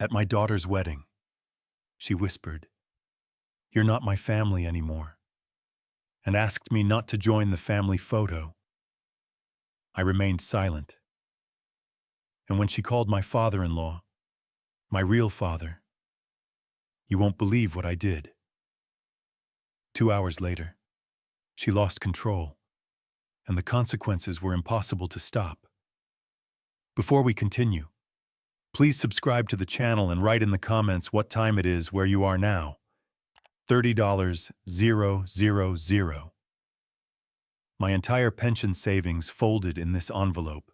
At my daughter's wedding, she whispered, "You're not my family anymore," and asked me not to join the family photo. I remained silent. And when she called my father-in-law, my real father, you won't believe what I did. 2 hours later, she lost control, and the consequences were impossible to stop. Before we continue, please subscribe to the channel and write in the comments what time it is where you are now. $30,000. My entire pension savings folded in this envelope,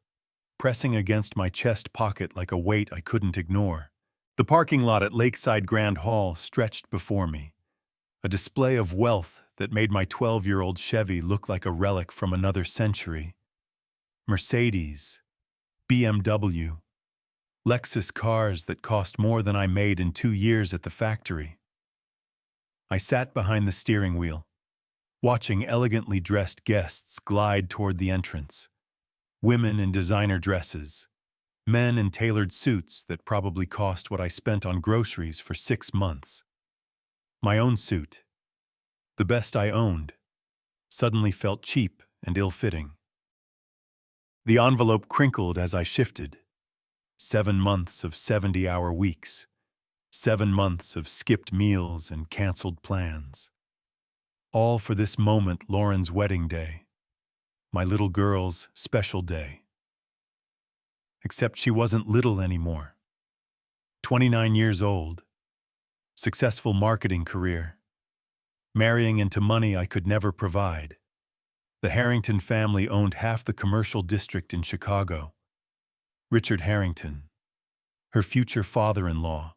pressing against my chest pocket like a weight I couldn't ignore. The parking lot at Lakeside Grand Hall stretched before me, a display of wealth that made my 12-year-old Chevy look like a relic from another century. Mercedes, BMW, Lexus cars that cost more than I made in 2 years at the factory. I sat behind the steering wheel, watching elegantly dressed guests glide toward the entrance. Women in designer dresses, men in tailored suits that probably cost what I spent on groceries for 6 months. My own suit, the best I owned, suddenly felt cheap and ill-fitting. The envelope crinkled as I shifted. 7 months of 70-hour weeks. 7 months of skipped meals and canceled plans. All for this moment, Lauren's wedding day. My little girl's special day. Except she wasn't little anymore. 29 years old. Successful marketing career. Marrying into money I could never provide. The Harrington family owned half the commercial district in Chicago. Richard Harrington, her future father-in-law,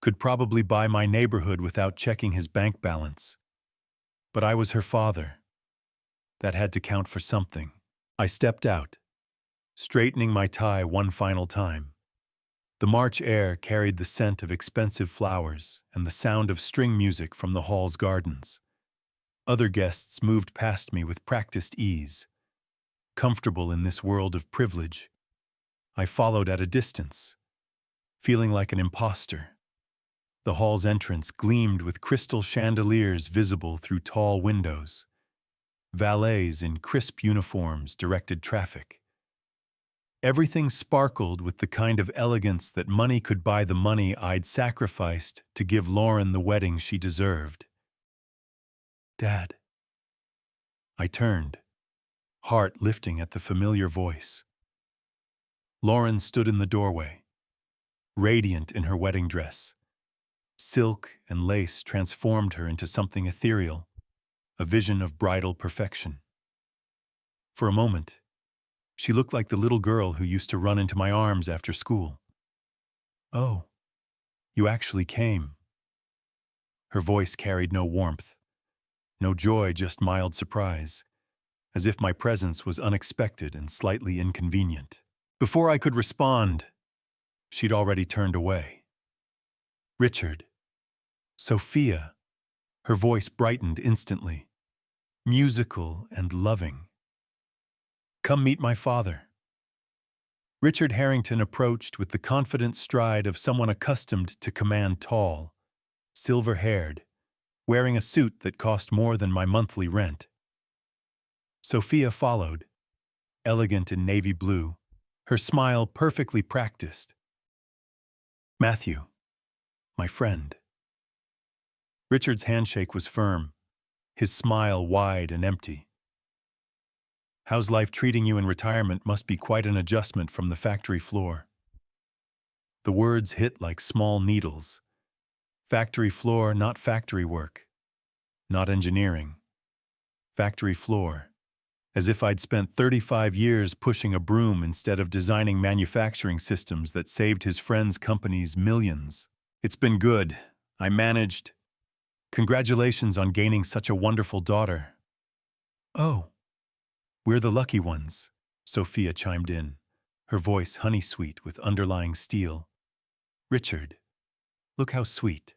could probably buy my neighborhood without checking his bank balance. But I was her father. That had to count for something. I stepped out, straightening my tie one final time. The March air carried the scent of expensive flowers and the sound of string music from the hall's gardens. Other guests moved past me with practiced ease. Comfortable in this world of privilege, I followed at a distance, feeling like an imposter. The hall's entrance gleamed with crystal chandeliers visible through tall windows. Valets in crisp uniforms directed traffic. Everything sparkled with the kind of elegance that money could buy the money I'd sacrificed to give Lauren the wedding she deserved. "Dad." I turned, heart lifting at the familiar voice. Lauren stood in the doorway, radiant in her wedding dress. Silk and lace transformed her into something ethereal, a vision of bridal perfection. For a moment, she looked like the little girl who used to run into my arms after school. "Oh, you actually came." Her voice carried no warmth, no joy, just mild surprise, as if my presence was unexpected and slightly inconvenient. Before I could respond, she'd already turned away. "Richard." "Sophia." Her voice brightened instantly, musical and loving. "Come meet my father." Richard Harrington approached with the confident stride of someone accustomed to command tall, silver-haired, wearing a suit that cost more than my monthly rent. Sophia followed, elegant in navy blue, her smile perfectly practiced. "Matthew, my friend." Richard's handshake was firm, his smile wide and empty. "How's life treating you in retirement? Must be quite an adjustment from the factory floor." The words hit like small needles. Factory floor, not factory work. Not engineering. Factory floor. As if I'd spent 35 years pushing a broom instead of designing manufacturing systems that saved his friends' companies millions. "It's been good. I managed. Congratulations on gaining such a wonderful daughter." "Oh, we're the lucky ones," Sophia chimed in, her voice honey-sweet with underlying steel. "Richard, look how sweet.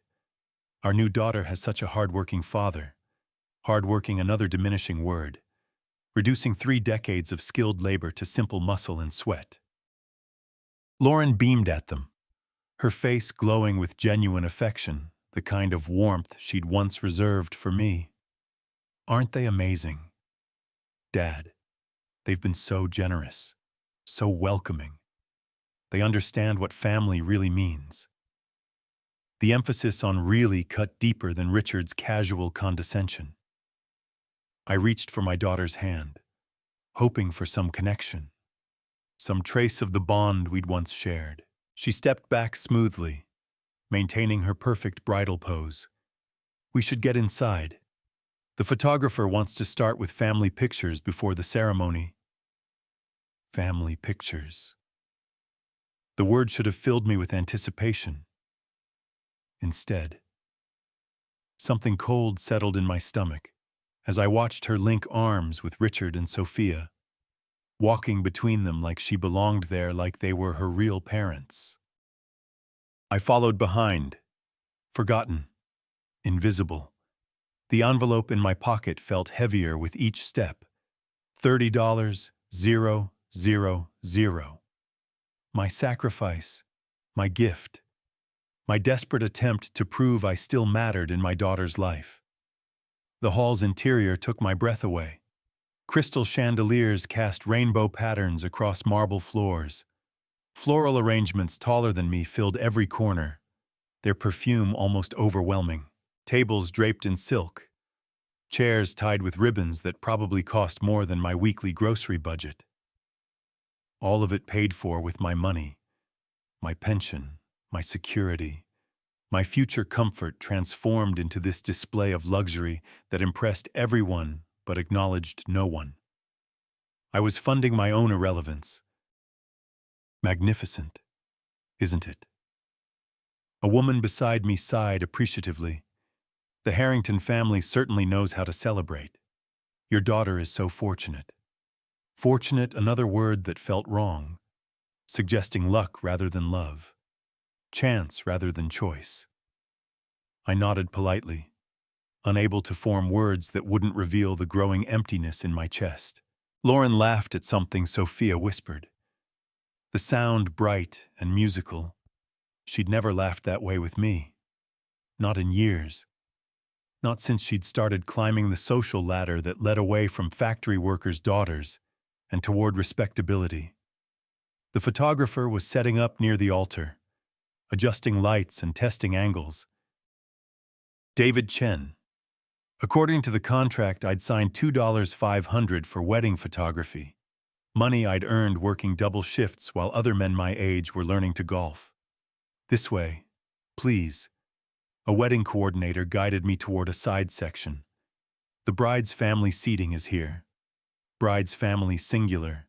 Our new daughter has such a hard-working father. Hard-working, another diminishing word. Reducing 3 decades of skilled labor to simple muscle and sweat." Lauren beamed at them, her face glowing with genuine affection, the kind of warmth she'd once reserved for me. Aren't they amazing? Dad, they've been so generous, so welcoming. They understand what family really means. The emphasis on really cut deeper than Richard's casual condescension. I reached for my daughter's hand, hoping for some connection, some trace of the bond we'd once shared. She stepped back smoothly, maintaining her perfect bridal pose. We should get inside. The photographer wants to start with family pictures before the ceremony. Family pictures. The word should have filled me with anticipation. Instead, something cold settled in my stomach as I watched her link arms with Richard and Sophia, walking between them like she belonged there, like they were her real parents. I followed behind, forgotten, invisible. The envelope in my pocket felt heavier with each step. $30,000. My sacrifice, my gift, my desperate attempt to prove I still mattered in my daughter's life. The hall's interior took my breath away. Crystal chandeliers cast rainbow patterns across marble floors. Floral arrangements taller than me filled every corner, their perfume almost overwhelming. Tables draped in silk, chairs tied with ribbons that probably cost more than my weekly grocery budget. All of it paid for with my money, my pension, my security, my future comfort transformed into this display of luxury that impressed everyone but acknowledged no one. I was funding my own irrelevance. Magnificent, isn't it? A woman beside me sighed appreciatively. The Harrington family certainly knows how to celebrate. Your daughter is so fortunate. Fortunate, another word that felt wrong, suggesting luck rather than love, chance rather than choice. I nodded politely, unable to form words that wouldn't reveal the growing emptiness in my chest. Lauren laughed at something Sophia whispered. The sound bright and musical. She'd never laughed that way with me. Not in years. Not since she'd started climbing the social ladder that led away from factory workers' daughters and toward respectability. The photographer was setting up near the altar, adjusting lights and testing angles. David Chen. According to the contract, I'd signed $2,500 for wedding photography, money I'd earned working double shifts while other men my age were learning to golf. This way, please. A wedding coordinator guided me toward a side section. The bride's family seating is here. Bride's family singular,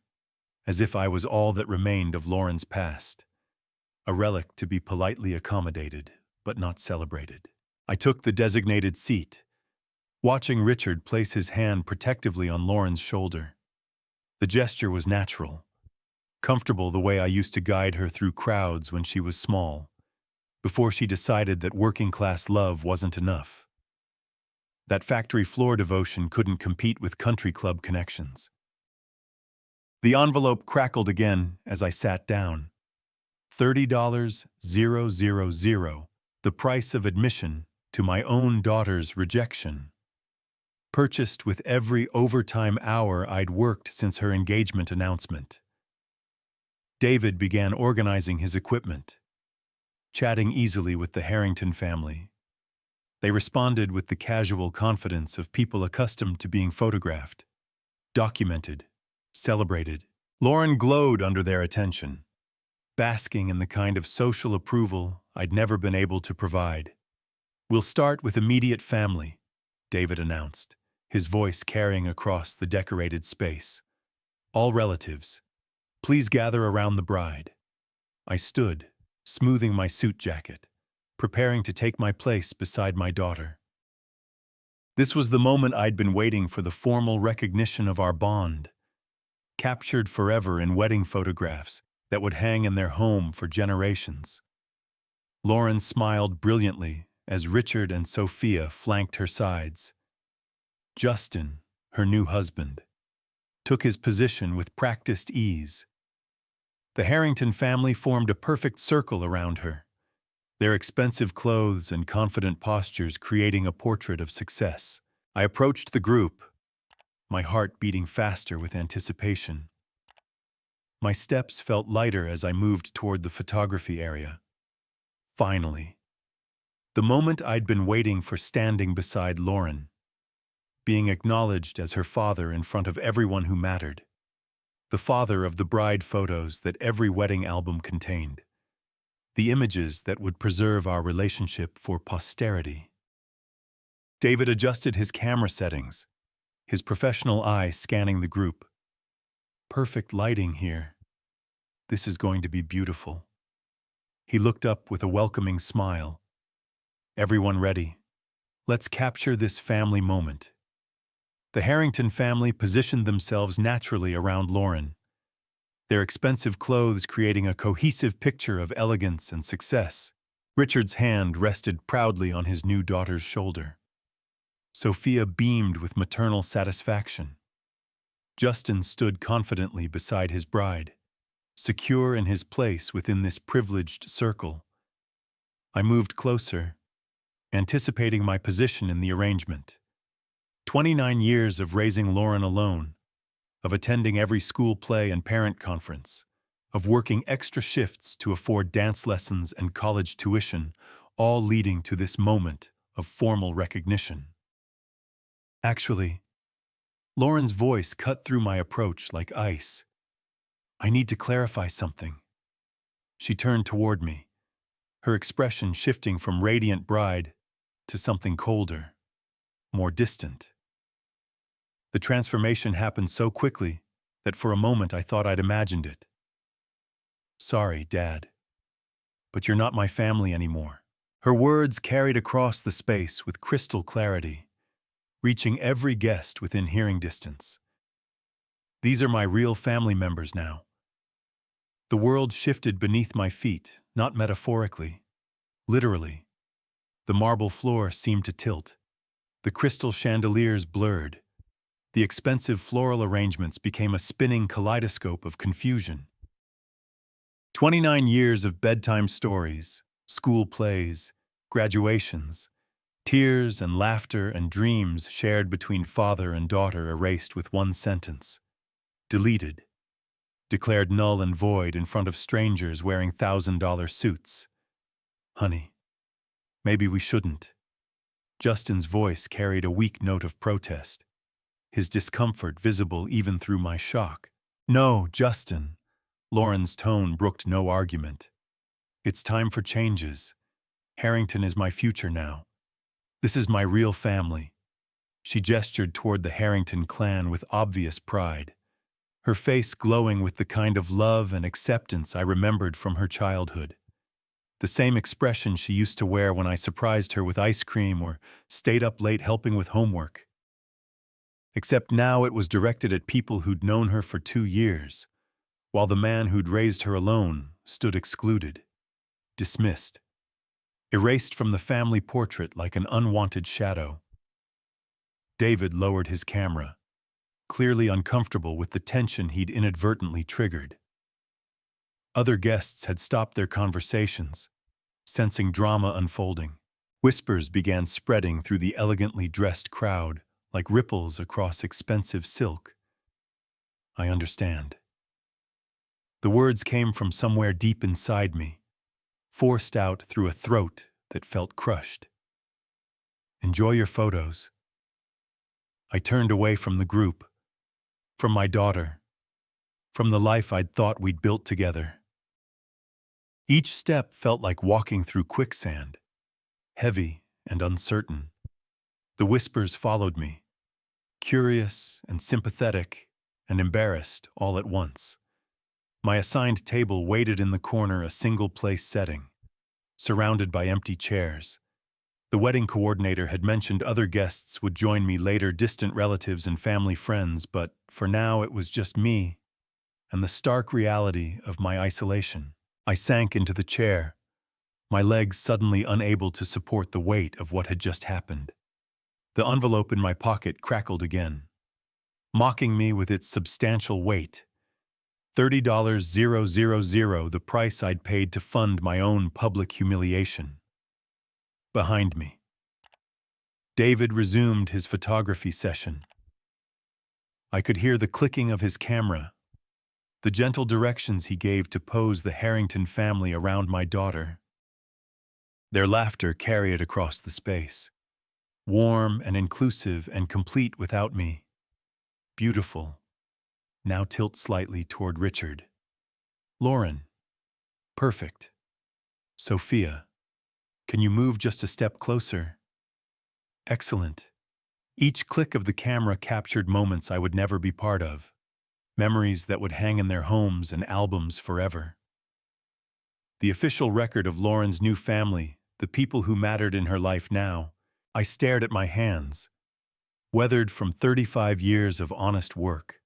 as if I was all that remained of Lauren's past. A relic to be politely accommodated, but not celebrated. I took the designated seat, watching Richard place his hand protectively on Lauren's shoulder. The gesture was natural, comfortable the way I used to guide her through crowds when she was small, before she decided that working-class love wasn't enough. That factory floor devotion couldn't compete with country club connections. The envelope crackled again as I sat down. $30,000, the price of admission to my own daughter's rejection. Purchased with every overtime hour I'd worked since her engagement announcement. David began organizing his equipment, chatting easily with the Harrington family. They responded with the casual confidence of people accustomed to being photographed, documented, celebrated. Lauren glowed under their attention, basking in the kind of social approval I'd never been able to provide. We'll start with immediate family, David announced, his voice carrying across the decorated space. All relatives, please gather around the bride. I stood, smoothing my suit jacket, preparing to take my place beside my daughter. This was the moment I'd been waiting for, the formal recognition of our bond, captured forever in wedding photographs that would hang in their home for generations. Lauren smiled brilliantly as Richard and Sophia flanked her sides. Justin, her new husband, took his position with practiced ease. The Harrington family formed a perfect circle around her, their expensive clothes and confident postures creating a portrait of success. I approached the group, my heart beating faster with anticipation. My steps felt lighter as I moved toward the photography area. Finally, the moment I'd been waiting for, standing beside Lauren, being acknowledged as her father in front of everyone who mattered. The father of the bride photos that every wedding album contained. The images that would preserve our relationship for posterity. David adjusted his camera settings, his professional eye scanning the group. Perfect lighting here. This is going to be beautiful. He looked up with a welcoming smile. Everyone ready? Let's capture this family moment. The Harrington family positioned themselves naturally around Lauren, their expensive clothes creating a cohesive picture of elegance and success. Richard's hand rested proudly on his new daughter's shoulder. Sophia beamed with maternal satisfaction. Justin stood confidently beside his bride, secure in his place within this privileged circle. I moved closer, anticipating my position in the arrangement. 29 years of raising Lauren alone, of attending every school play and parent conference, of working extra shifts to afford dance lessons and college tuition, all leading to this moment of formal recognition. Actually, Lauren's voice cut through my approach like ice. I need to clarify something. She turned toward me, her expression shifting from radiant bride to something colder, more distant. The transformation happened so quickly that for a moment I thought I'd imagined it. Sorry, Dad, but you're not my family anymore. Her words carried across the space with crystal clarity, reaching every guest within hearing distance. These are my real family members now. The world shifted beneath my feet, not metaphorically, literally. The marble floor seemed to tilt. The crystal chandeliers blurred. The expensive floral arrangements became a spinning kaleidoscope of confusion. 29 years of bedtime stories, school plays, graduations, tears and laughter and dreams shared between father and daughter erased with one sentence. Deleted. Declared null and void in front of strangers wearing $1,000 suits. Honey, maybe we shouldn't. Justin's voice carried a weak note of protest, his discomfort visible even through my shock. No, Justin. Lauren's tone brooked no argument. It's time for changes. Harrington is my future now. This is my real family. She gestured toward the Harrington clan with obvious pride, her face glowing with the kind of love and acceptance I remembered from her childhood. The same expression she used to wear when I surprised her with ice cream or stayed up late helping with homework. Except now it was directed at people who'd known her for 2 years, while the man who'd raised her alone stood excluded, dismissed, erased from the family portrait like an unwanted shadow. David lowered his camera, clearly uncomfortable with the tension he'd inadvertently triggered. Other guests had stopped their conversations, sensing drama unfolding. Whispers began spreading through the elegantly dressed crowd, like ripples across expensive silk. I understand. The words came from somewhere deep inside me, forced out through a throat that felt crushed. Enjoy your photos. I turned away from the group, from my daughter, from the life I'd thought we'd built together. Each step felt like walking through quicksand, heavy and uncertain. The whispers followed me, curious and sympathetic and embarrassed all at once. My assigned table waited in the corner, a single-place setting, surrounded by empty chairs. The wedding coordinator had mentioned other guests would join me later, distant relatives and family friends, but for now it was just me and the stark reality of my isolation. I sank into the chair, my legs suddenly unable to support the weight of what had just happened. The envelope in my pocket crackled again, mocking me with its substantial weight. $30,000, the price I'd paid to fund my own public humiliation. Behind me, David resumed his photography session. I could hear the clicking of his camera, the gentle directions he gave to pose the Harrington family around my daughter. Their laughter carried across the space, warm and inclusive and complete without me. Beautiful. Now tilt slightly toward Richard. Lauren. Perfect. Sophia. Can you move just a step closer? Excellent. Each click of the camera captured moments I would never be part of, memories that would hang in their homes and albums forever. The official record of Lauren's new family, the people who mattered in her life now. I stared at my hands, weathered from 35 years of honest work,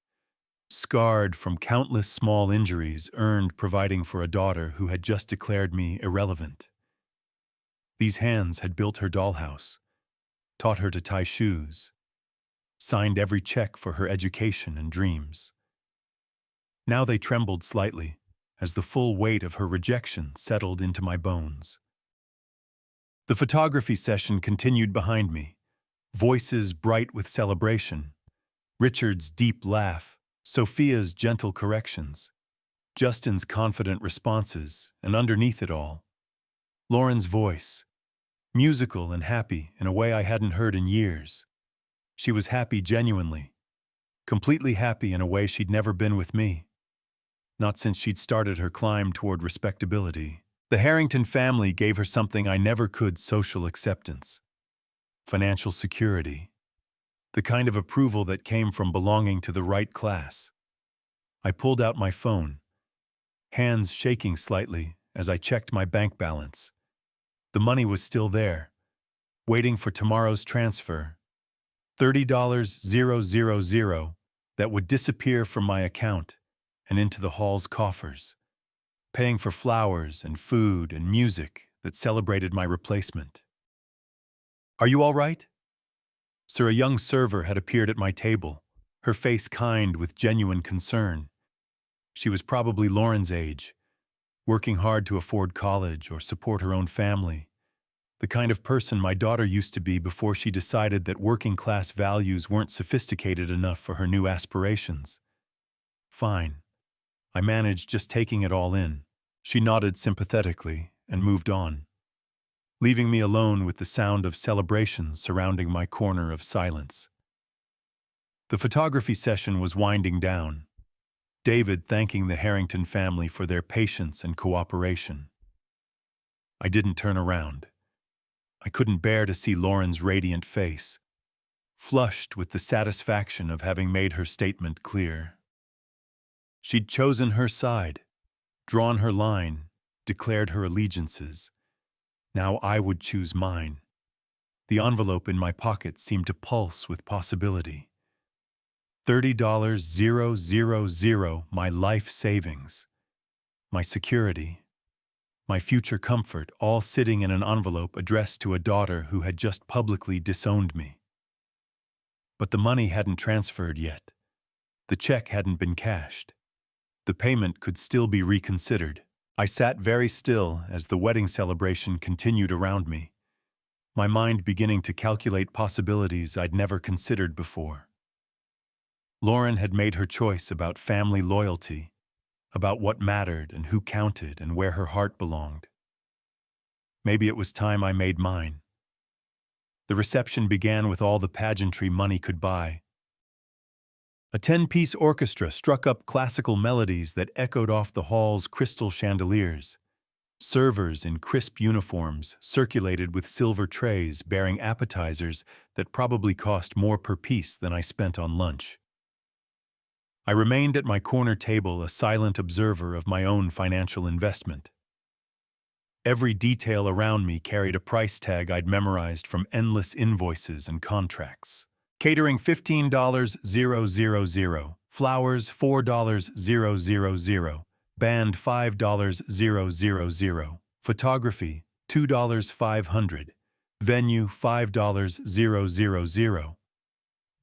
scarred from countless small injuries earned providing for a daughter who had just declared me irrelevant. These hands had built her dollhouse, taught her to tie shoes, signed every check for her education and dreams. Now they trembled slightly as the full weight of her rejection settled into my bones. The photography session continued behind me, voices bright with celebration, Richard's deep laugh, Sophia's gentle corrections, Justin's confident responses, and underneath it all, Lauren's voice, musical and happy in a way I hadn't heard in years. She was happy genuinely, completely happy in a way she'd never been with me, not since she'd started her climb toward respectability. The Harrington family gave her something I never could: social acceptance, financial security, the kind of approval that came from belonging to the right class. I pulled out my phone, hands shaking slightly as I checked my bank balance. The money was still there, waiting for tomorrow's transfer. $30,000 that would disappear from my account and into the hall's coffers, paying for flowers and food and music that celebrated my replacement. "Are you all right?" Sir, a young server had appeared at my table, her face kind with genuine concern. She was probably Lauren's age, working hard to afford college or support her own family, the kind of person my daughter used to be before she decided that working-class values weren't sophisticated enough for her new aspirations. Fine. I managed just taking it all in. She nodded sympathetically and moved on, leaving me alone with the sound of celebration surrounding my corner of silence. The photography session was winding down, David thanking the Harrington family for their patience and cooperation. I didn't turn around. I couldn't bear to see Lauren's radiant face, flushed with the satisfaction of having made her statement clear. She'd chosen her side, drawn her line, declared her allegiances. Now I would choose mine. The envelope in my pocket seemed to pulse with possibility. $30,000, my life savings, my security, my future comfort, all sitting in an envelope addressed to a daughter who had just publicly disowned me. But the money hadn't transferred yet. The check hadn't been cashed. The payment could still be reconsidered. I sat very still as the wedding celebration continued around me, my mind beginning to calculate possibilities I'd never considered before. Lauren had made her choice about family loyalty, about what mattered and who counted and where her heart belonged. Maybe it was time I made mine. The reception began with all the pageantry money could buy. A 10-piece orchestra struck up classical melodies that echoed off the hall's crystal chandeliers. Servers in crisp uniforms circulated with silver trays bearing appetizers that probably cost more per piece than I spent on lunch. I remained at my corner table, a silent observer of my own financial investment. Every detail around me carried a price tag I'd memorized from endless invoices and contracts. Catering $15,000, flowers $4,000, band $5,000, photography $2,500, venue $5,000.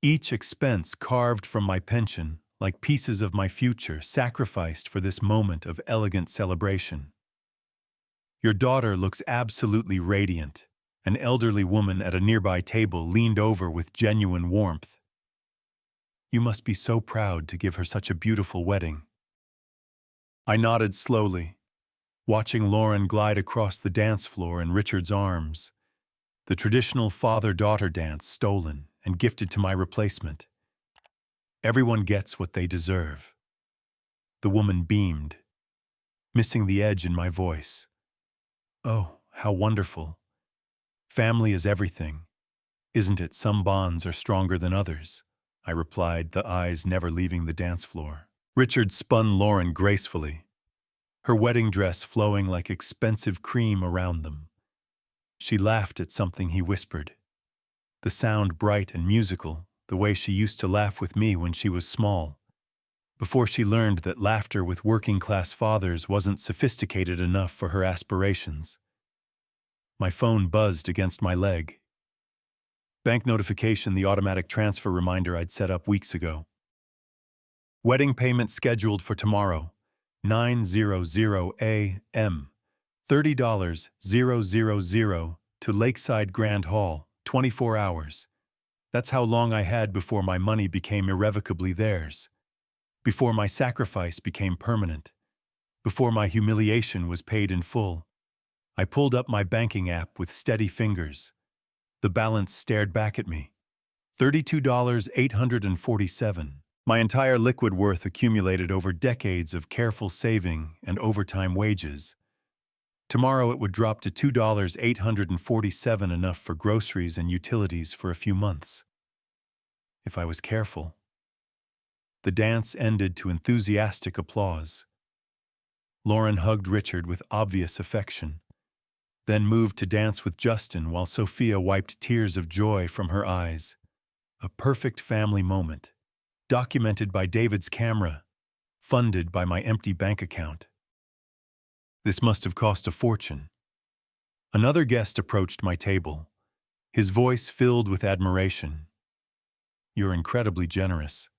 Each expense carved from my pension, like pieces of my future sacrificed for this moment of elegant celebration. Your daughter looks absolutely radiant. An elderly woman at a nearby table leaned over with genuine warmth. You must be so proud to give her such a beautiful wedding. I nodded slowly, watching Lauren glide across the dance floor in Richard's arms, the traditional father-daughter dance stolen and gifted to my replacement. Everyone gets what they deserve. The woman beamed, missing the edge in my voice. Oh, how wonderful. Family is everything. Isn't it? Some bonds are stronger than others, I replied, the eyes never leaving the dance floor. Richard spun Lauren gracefully, her wedding dress flowing like expensive cream around them. She laughed at something he whispered, the sound bright and musical, the way she used to laugh with me when she was small, before she learned that laughter with working-class fathers wasn't sophisticated enough for her aspirations. My phone buzzed against my leg. Bank notification, the automatic transfer reminder I'd set up weeks ago. Wedding payment scheduled for tomorrow, 9:00 a.m. $30,000 to Lakeside Grand Hall, 24 hours. That's how long I had before my money became irrevocably theirs, before my sacrifice became permanent, before my humiliation was paid in full. I pulled up my banking app with steady fingers. The balance stared back at me. $32,847. My entire liquid worth accumulated over decades of careful saving and overtime wages. Tomorrow it would drop to $2,847, enough for groceries and utilities for a few months. If I was careful. The dance ended to enthusiastic applause. Lauren hugged Richard with obvious affection, then moved to dance with Justin while Sophia wiped tears of joy from her eyes. A perfect family moment, documented by David's camera, funded by my empty bank account. This must have cost a fortune. Another guest approached my table, his voice filled with admiration. You're incredibly generous.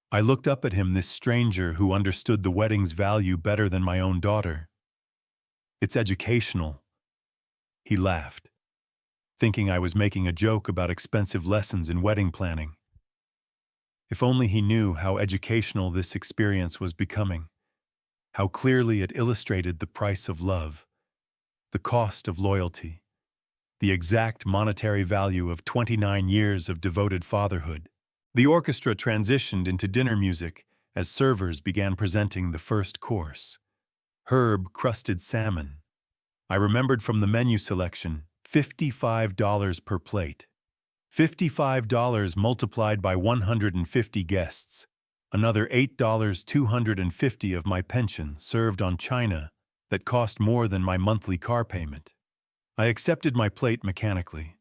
I looked up at him, this stranger who understood the wedding's value better than my own daughter. It's educational. He laughed, thinking I was making a joke about expensive lessons in wedding planning. If only he knew how educational this experience was becoming, how clearly it illustrated the price of love, the cost of loyalty, the exact monetary value of 29 years of devoted fatherhood. The orchestra transitioned into dinner music as servers began presenting the first course. Herb-crusted salmon. I remembered from the menu selection, $55 per plate. $55 multiplied by 150 guests. Another $8,250 of my pension served on china that cost more than my monthly car payment. I accepted my plate mechanically,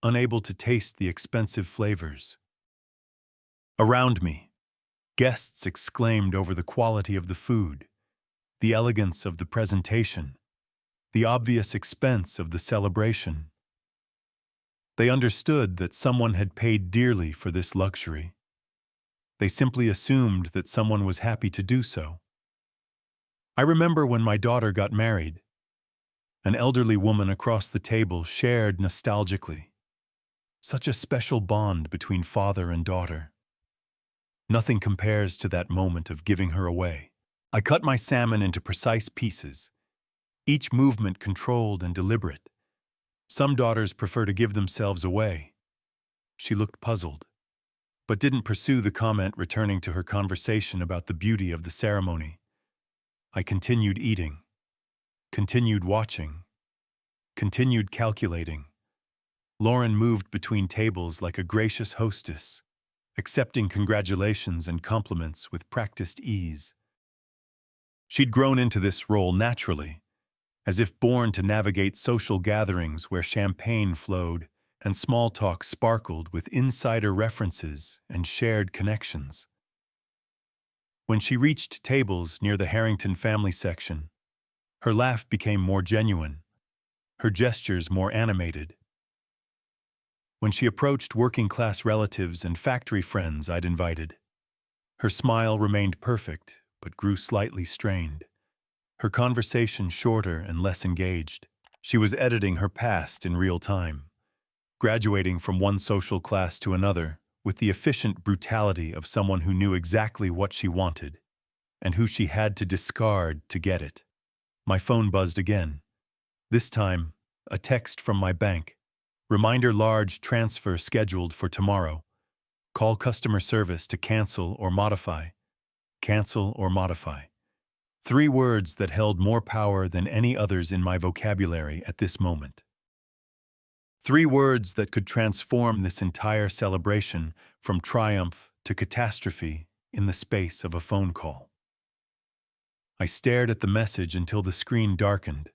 unable to taste the expensive flavors. Around me, guests exclaimed over the quality of the food, the elegance of the presentation, the obvious expense of the celebration. They understood that someone had paid dearly for this luxury. They simply assumed that someone was happy to do so. I remember when my daughter got married. An elderly woman across the table shared nostalgically. Such a special bond between father and daughter. Nothing compares to that moment of giving her away. I cut my salmon into precise pieces, each movement controlled and deliberate. Some daughters prefer to give themselves away. She looked puzzled, but didn't pursue the comment, returning to her conversation about the beauty of the ceremony. I continued eating, continued watching, continued calculating. Lauren moved between tables like a gracious hostess, accepting congratulations and compliments with practiced ease. She'd grown into this role naturally, as if born to navigate social gatherings where champagne flowed and small talk sparkled with insider references and shared connections. When she reached tables near the Harrington family section, her laugh became more genuine, her gestures more animated. When she approached working-class relatives and factory friends I'd invited, Her smile remained perfect, but grew slightly strained. Her conversation shorter and less engaged. She was editing her past in real time, graduating from one social class to another with the efficient brutality of someone who knew exactly what she wanted and who she had to discard to get it. My phone buzzed again. This time, a text from my bank. Reminder: large transfer scheduled for tomorrow. Call customer service to cancel or modify. Cancel or modify. 3 words that held more power than any others in my vocabulary at this moment. 3 words that could transform this entire celebration from triumph to catastrophe in the space of a phone call. I stared at the message until the screen darkened,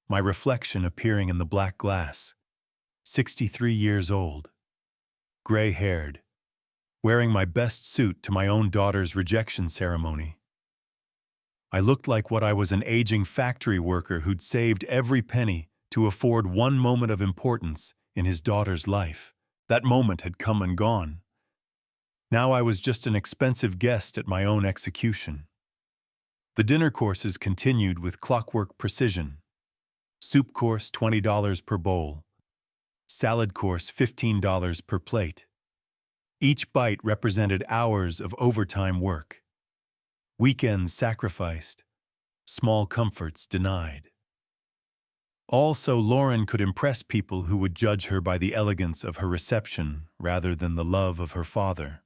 my reflection appearing in the black glass. 63 years old, gray-haired, wearing my best suit to my own daughter's rejection ceremony. I looked like what I was, an aging factory worker who'd saved every penny to afford one moment of importance in his daughter's life. That moment had come and gone. Now I was just an expensive guest at my own execution. The dinner courses continued with clockwork precision. Soup course $20 per bowl. Salad course $15 per plate. Each bite represented hours of overtime work. Weekends sacrificed, small comforts denied. All so Lauren could impress people who would judge her by the elegance of her reception rather than the love of her father.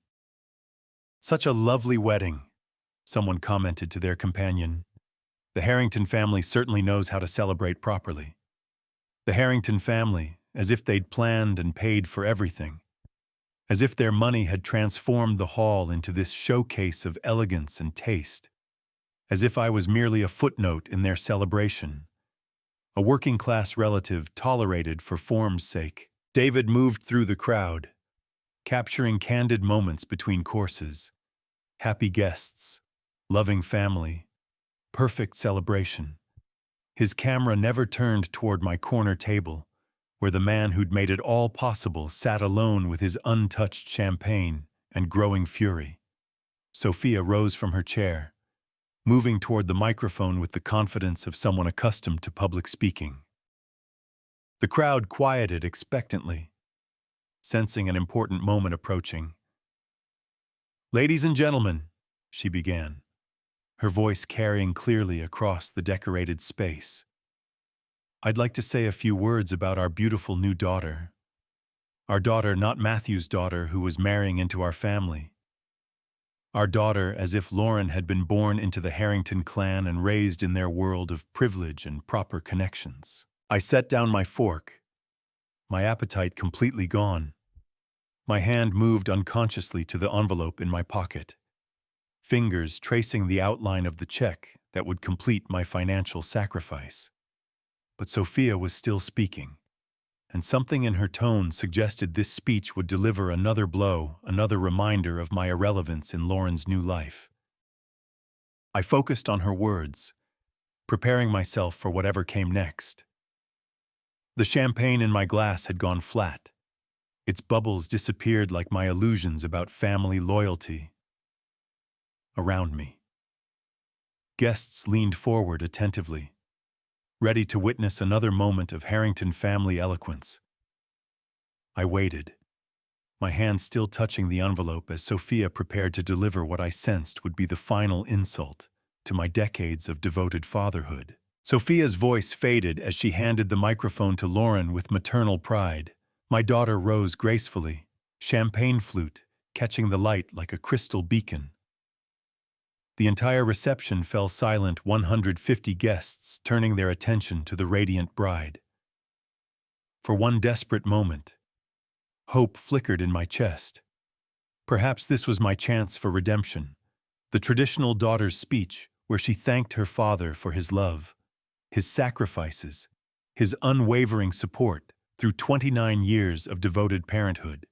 Such a lovely wedding, someone commented to their companion. The Harrington family certainly knows how to celebrate properly. The Harrington family, as if they'd planned and paid for everything. As if their money had transformed the hall into this showcase of elegance and taste. As if I was merely a footnote in their celebration. A working-class relative tolerated for form's sake. David moved through the crowd, capturing candid moments between courses. Happy guests, loving family, perfect celebration. His camera never turned toward my corner table, where the man who'd made it all possible sat alone with his untouched champagne and growing fury. Sophia rose from her chair, moving toward the microphone with the confidence of someone accustomed to public speaking. The crowd quieted expectantly, sensing an important moment approaching. "Ladies and gentlemen," she began, her voice carrying clearly across the decorated space. "I'd like to say a few words about our beautiful new daughter. Our daughter, not Matthew's daughter, who was marrying into our family. Our daughter, as if Lauren had been born into the Harrington clan and raised in their world of privilege and proper connections." I set down my fork, my appetite completely gone. My hand moved unconsciously to the envelope in my pocket, fingers tracing the outline of the check that would complete my financial sacrifice. But Sophia was still speaking, and something in her tone suggested this speech would deliver another blow, another reminder of my irrelevance in Lauren's new life. I focused on her words, preparing myself for whatever came next. The champagne in my glass had gone flat. Its bubbles disappeared like my illusions about family loyalty. Around me, guests leaned forward attentively, ready to witness another moment of Harrington family eloquence. I waited, my hand still touching the envelope as Sophia prepared to deliver what I sensed would be the final insult to my decades of devoted fatherhood. Sophia's voice faded as she handed the microphone to Lauren with maternal pride. My daughter rose gracefully, champagne flute catching the light like a crystal beacon. The entire reception fell silent, 150 guests turning their attention to the radiant bride. For one desperate moment, hope flickered in my chest. Perhaps this was my chance for redemption, the traditional daughter's speech where she thanked her father for his love, his sacrifices, his unwavering support through 29 years of devoted parenthood.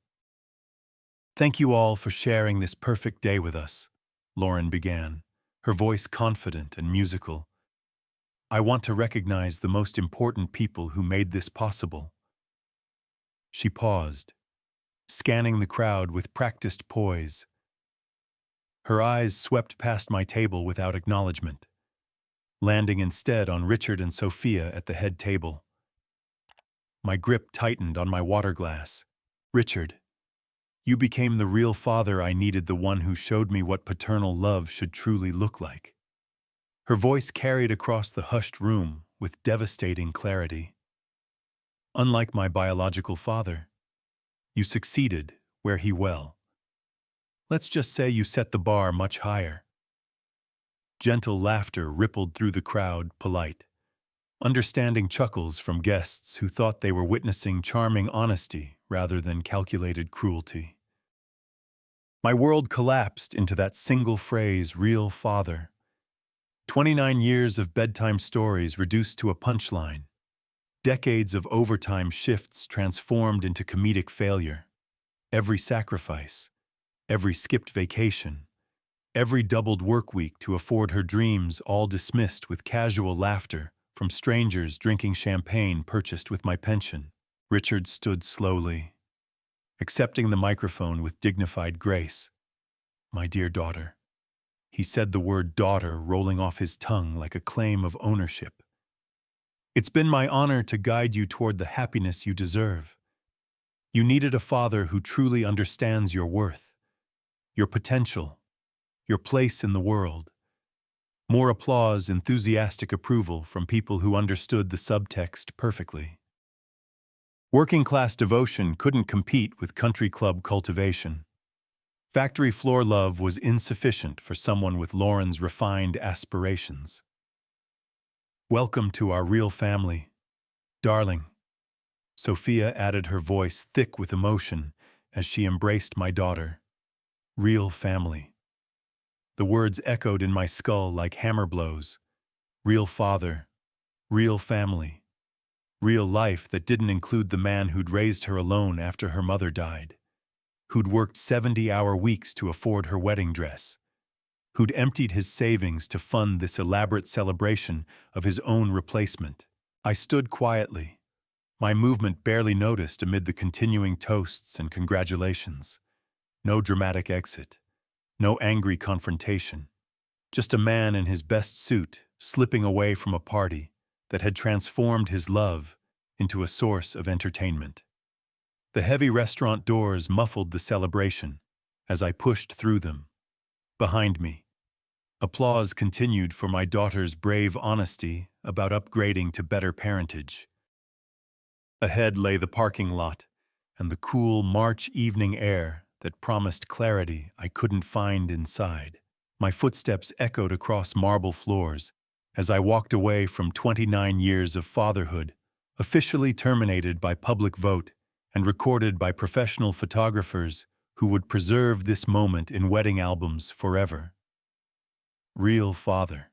"Thank you all for sharing this perfect day with us," Lauren began, her voice confident and musical. "I want to recognize the most important people who made this possible." She paused, scanning the crowd with practiced poise. Her eyes swept past my table without acknowledgement, landing instead on Richard and Sophia at the head table. My grip tightened on my water glass. Richard, you became the real father I needed, the one who showed me what paternal love should truly look like. Her voice carried across the hushed room with devastating clarity. Unlike my biological father, you succeeded where he well. Let's just say you set the bar much higher. Gentle laughter rippled through the crowd, polite. Understanding chuckles from guests who thought they were witnessing charming honesty rather than calculated cruelty. My world collapsed into that single phrase, real father. 29 years of bedtime stories reduced to a punchline. Decades of overtime shifts transformed into comedic failure. Every sacrifice, every skipped vacation, every doubled work week to afford her dreams, all dismissed with casual laughter from strangers drinking champagne purchased with my pension. Richard stood slowly, accepting the microphone with dignified grace. My dear daughter. He said the word daughter rolling off his tongue like a claim of ownership. It's been my honor to guide you toward the happiness you deserve. You needed a father who truly understands your worth, your potential, your place in the world. More applause, enthusiastic approval from people who understood the subtext perfectly. Working-class devotion couldn't compete with country club cultivation. Factory floor love was insufficient for someone with Lauren's refined aspirations. Welcome to our real family, darling. Sophia added, her voice thick with emotion as she embraced my daughter. Real family. The words echoed in my skull like hammer blows. Real father, real family, real life that didn't include the man who'd raised her alone after her mother died, who'd worked 70-hour weeks to afford her wedding dress, who'd emptied his savings to fund this elaborate celebration of his own replacement. I stood quietly, my movement barely noticed amid the continuing toasts and congratulations. No dramatic exit. No angry confrontation, just a man in his best suit slipping away from a party that had transformed his love into a source of entertainment. The heavy restaurant doors muffled the celebration as I pushed through them. Behind me, applause continued for my daughter's brave honesty about upgrading to better parentage. Ahead lay the parking lot and the cool March evening air that promised clarity I couldn't find inside. My footsteps echoed across marble floors as I walked away from 29 years of fatherhood, officially terminated by public vote and recorded by professional photographers who would preserve this moment in wedding albums forever. Real father.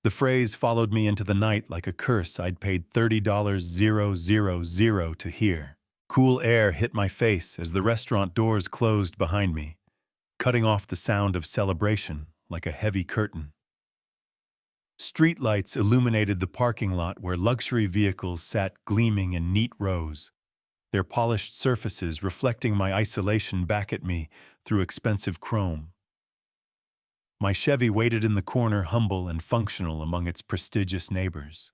The phrase followed me into the night like a curse I'd paid $30,000 to hear. Cool air hit my face as the restaurant doors closed behind me, cutting off the sound of celebration like a heavy curtain. Streetlights illuminated the parking lot where luxury vehicles sat gleaming in neat rows, their polished surfaces reflecting my isolation back at me through expensive chrome. My Chevy waited in the corner, humble and functional among its prestigious neighbors.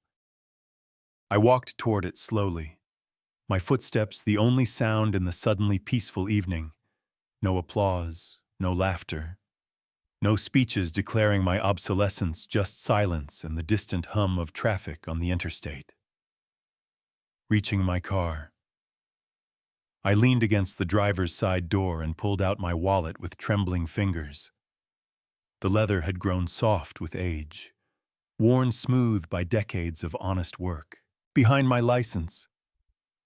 I walked toward it slowly, my footsteps the only sound in the suddenly peaceful evening. No applause, no laughter, no speeches declaring my obsolescence, just silence and the distant hum of traffic on the interstate. Reaching my car, I leaned against the driver's side door and pulled out my wallet with trembling fingers. The leather had grown soft with age, worn smooth by decades of honest work. Behind my license,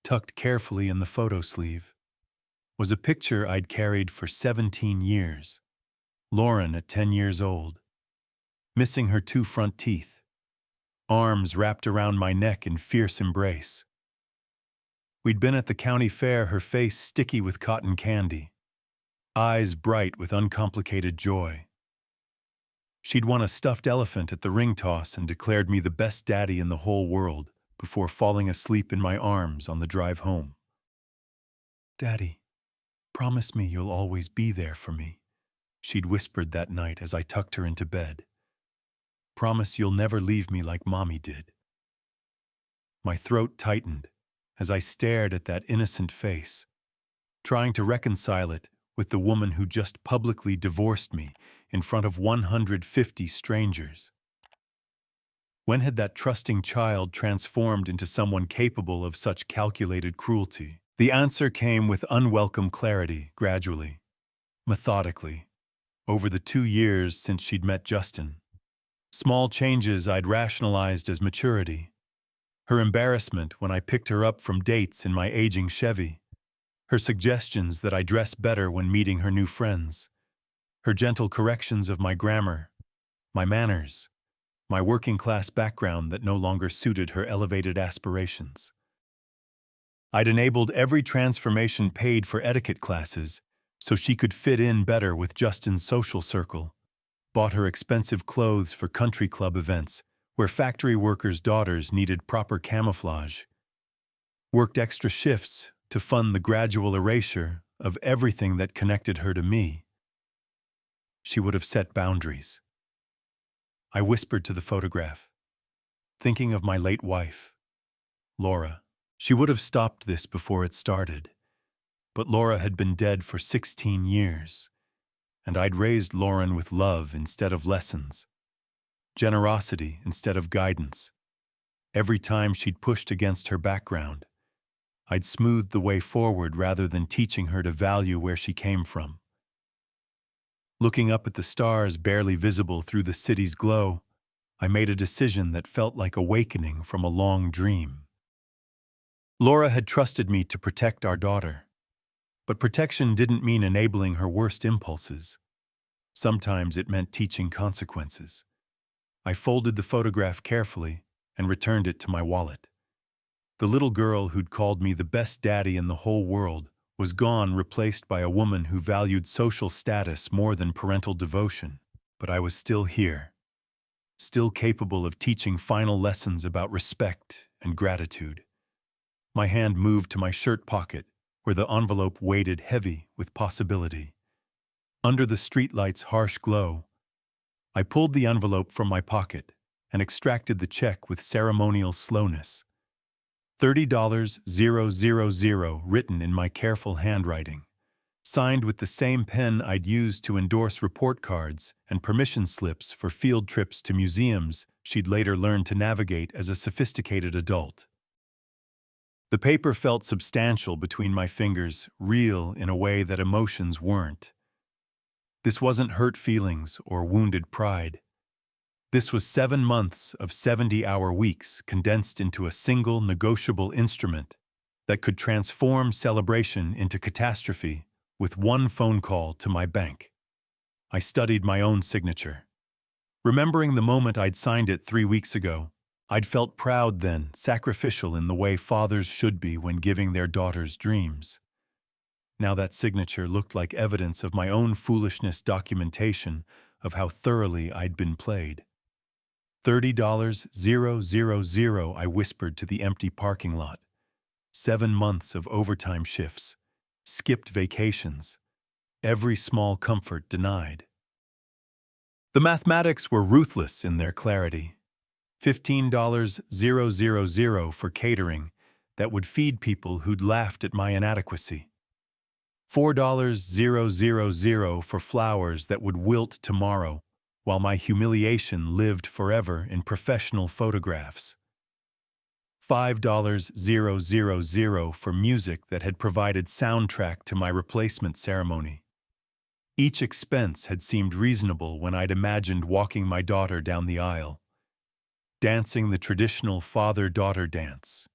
tucked carefully in the photo sleeve, was a picture I'd carried for 17 years. Lauren at 10 years old, missing her 2 front teeth, arms wrapped around my neck in fierce embrace. We'd been at the county fair, her face sticky with cotton candy, eyes bright with uncomplicated joy. She'd won a stuffed elephant at the ring toss and declared me the best daddy in the whole world before falling asleep in my arms on the drive home. Daddy, promise me you'll always be there for me, she'd whispered that night as I tucked her into bed. Promise you'll never leave me like Mommy did. My throat tightened as I stared at that innocent face, trying to reconcile it with the woman who just publicly divorced me in front of 150 strangers. When had that trusting child transformed into someone capable of such calculated cruelty? The answer came with unwelcome clarity, gradually, methodically, over the 2 years since she'd met Justin. Small changes I'd rationalized as maturity. Her embarrassment when I picked her up from dates in my aging Chevy. Her suggestions that I dress better when meeting her new friends. Her gentle corrections of my grammar, my manners, my working-class background that no longer suited her elevated aspirations. I'd enabled every transformation paid for etiquette classes so she could fit in better with Justin's social circle, bought her expensive clothes for country club events where factory workers' daughters needed proper camouflage, worked extra shifts to fund the gradual erasure of everything that connected her to me. She would have set boundaries. I whispered to the photograph, thinking of my late wife, Laura. She would have stopped this before it started, but Laura had been dead for 16 years, and I'd raised Lauren with love instead of lessons, generosity instead of guidance. Every time she'd pushed against her background, I'd smoothed the way forward rather than teaching her to value where she came from. Looking up at the stars barely visible through the city's glow, I made a decision that felt like awakening from a long dream. Laura had trusted me to protect our daughter, but protection didn't mean enabling her worst impulses. Sometimes it meant teaching consequences. I folded the photograph carefully and returned it to my wallet. The little girl who'd called me the best daddy in the whole world was gone, replaced by a woman who valued social status more than parental devotion. But I was still here, still capable of teaching final lessons about respect and gratitude. My hand moved to my shirt pocket, where the envelope weighted heavy with possibility. Under the streetlight's harsh glow, I pulled the envelope from my pocket and extracted the check with ceremonial slowness. $30,000 written in my careful handwriting, signed with the same pen I'd used to endorse report cards and permission slips for field trips to museums she'd later learned to navigate as a sophisticated adult. The paper felt substantial between my fingers, real in a way that emotions weren't. This wasn't hurt feelings or wounded pride. This was 7 months of 70-hour weeks condensed into a single negotiable instrument that could transform celebration into catastrophe with one phone call to my bank. I studied my own signature. Remembering the moment I'd signed it 3 weeks ago, I'd felt proud then, sacrificial in the way fathers should be when giving their daughters dreams. Now that signature looked like evidence of my own foolishness, documentation of how thoroughly I'd been played. $30,000, I whispered to the empty parking lot. 7 months of overtime shifts, skipped vacations, every small comfort denied. The mathematics were ruthless in their clarity. $15,000 for catering that would feed people who'd laughed at my inadequacy. $4,000 for flowers that would wilt tomorrow, while my humiliation lived forever in professional photographs. $5,000 for music that had provided soundtrack to my replacement ceremony. Each expense had seemed reasonable when I'd imagined walking my daughter down the aisle, dancing the traditional father-daughter dance,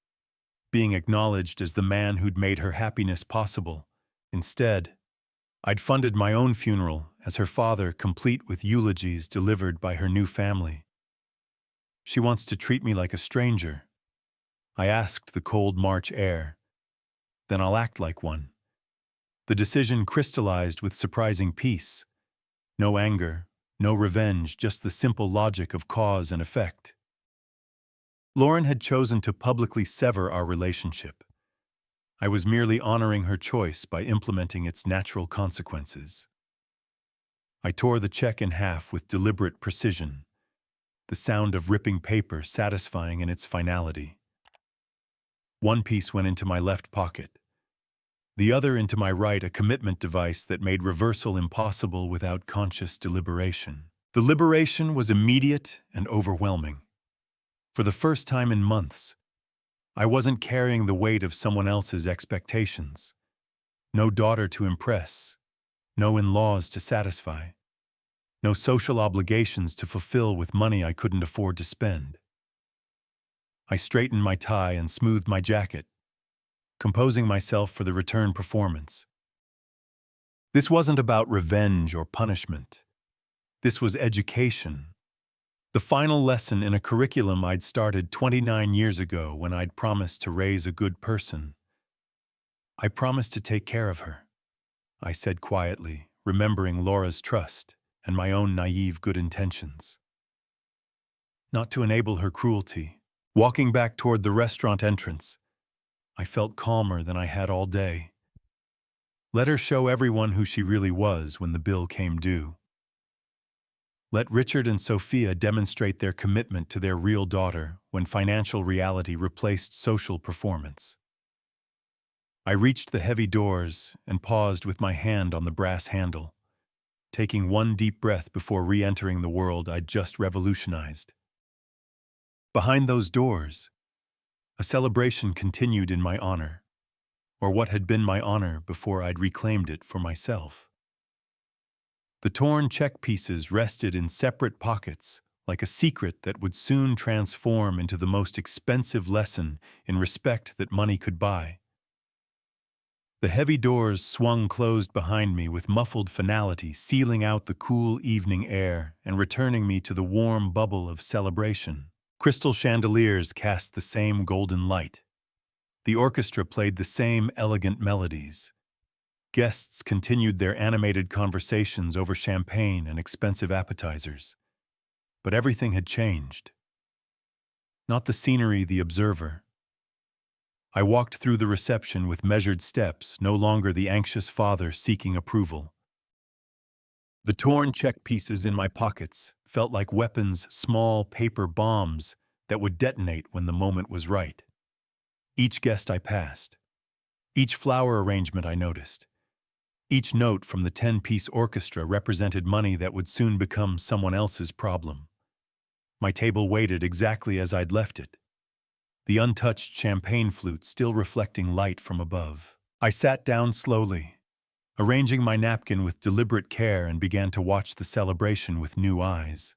being acknowledged as the man who'd made her happiness possible. Instead, I'd funded my own funeral as her father, complete with eulogies delivered by her new family. She wants to treat me like a stranger. I asked the cold March air. Then I'll act like one. The decision crystallized with surprising peace. No anger, no revenge, just the simple logic of cause and effect. Lauren had chosen to publicly sever our relationship. I was merely honoring her choice by implementing its natural consequences. I tore the check in half with deliberate precision, the sound of ripping paper satisfying in its finality. One piece went into my left pocket, the other into my right, a commitment device that made reversal impossible without conscious deliberation. The liberation was immediate and overwhelming. For the first time in months, I wasn't carrying the weight of someone else's expectations. No daughter to impress, no in-laws to satisfy, no social obligations to fulfill with money I couldn't afford to spend. I straightened my tie and smoothed my jacket, composing myself for the return performance. This wasn't about revenge or punishment. This was education. The final lesson in a curriculum I'd started 29 years ago when I'd promised to raise a good person. I promised to take care of her, I said quietly, remembering Laura's trust and my own naive good intentions. Not to enable her cruelty. Walking back toward the restaurant entrance, I felt calmer than I had all day. Let her show everyone who she really was when the bill came due. Let Richard and Sophia demonstrate their commitment to their real daughter when financial reality replaced social performance. I reached the heavy doors and paused with my hand on the brass handle, taking one deep breath before re-entering the world I'd just revolutionized. Behind those doors, a celebration continued in my honor, or what had been my honor before I'd reclaimed it for myself. The torn check pieces rested in separate pockets, like a secret that would soon transform into the most expensive lesson in respect that money could buy. The heavy doors swung closed behind me with muffled finality, sealing out the cool evening air and returning me to the warm bubble of celebration. Crystal chandeliers cast the same golden light. The orchestra played the same elegant melodies. Guests continued their animated conversations over champagne and expensive appetizers. But everything had changed. Not the scenery, the observer. I walked through the reception with measured steps, no longer the anxious father seeking approval. The torn check pieces in my pockets felt like weapons, small paper bombs that would detonate when the moment was right. Each guest I passed, each flower arrangement I noticed, each note from the 10-piece orchestra represented money that would soon become someone else's problem. My table waited exactly as I'd left it, the untouched champagne flute still reflecting light from above. I sat down slowly, arranging my napkin with deliberate care, and began to watch the celebration with new eyes.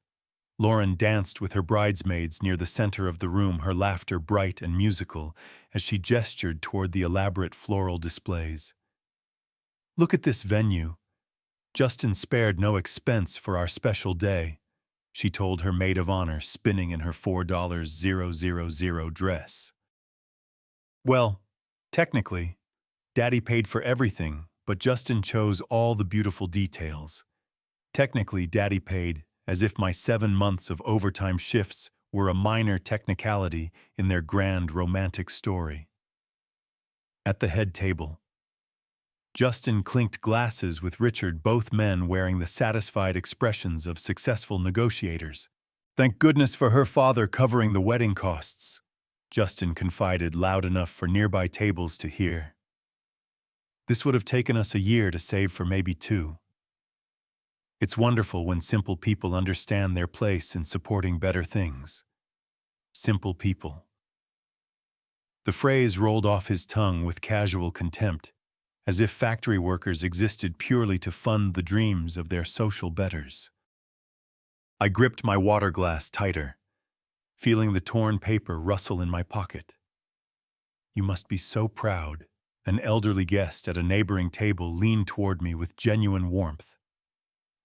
Lauren danced with her bridesmaids near the center of the room, her laughter bright and musical as she gestured toward the elaborate floral displays. Look at this venue. Justin spared no expense for our special day, she told her maid of honor, spinning in her $4,000 dress. Well, technically, Daddy paid for everything, but Justin chose all the beautiful details. Technically, Daddy paid as if my 7 months of overtime shifts were a minor technicality in their grand romantic story. At the head table, Justin clinked glasses with Richard, both men wearing the satisfied expressions of successful negotiators. Thank goodness for her father covering the wedding costs, Justin confided loud enough for nearby tables to hear. This would have taken us a year to save for maybe 2. It's wonderful when simple people understand their place in supporting better things. Simple people. The phrase rolled off his tongue with casual contempt, as if factory workers existed purely to fund the dreams of their social betters. I gripped my water glass tighter, feeling the torn paper rustle in my pocket. You must be so proud, an elderly guest at a neighboring table leaned toward me with genuine warmth.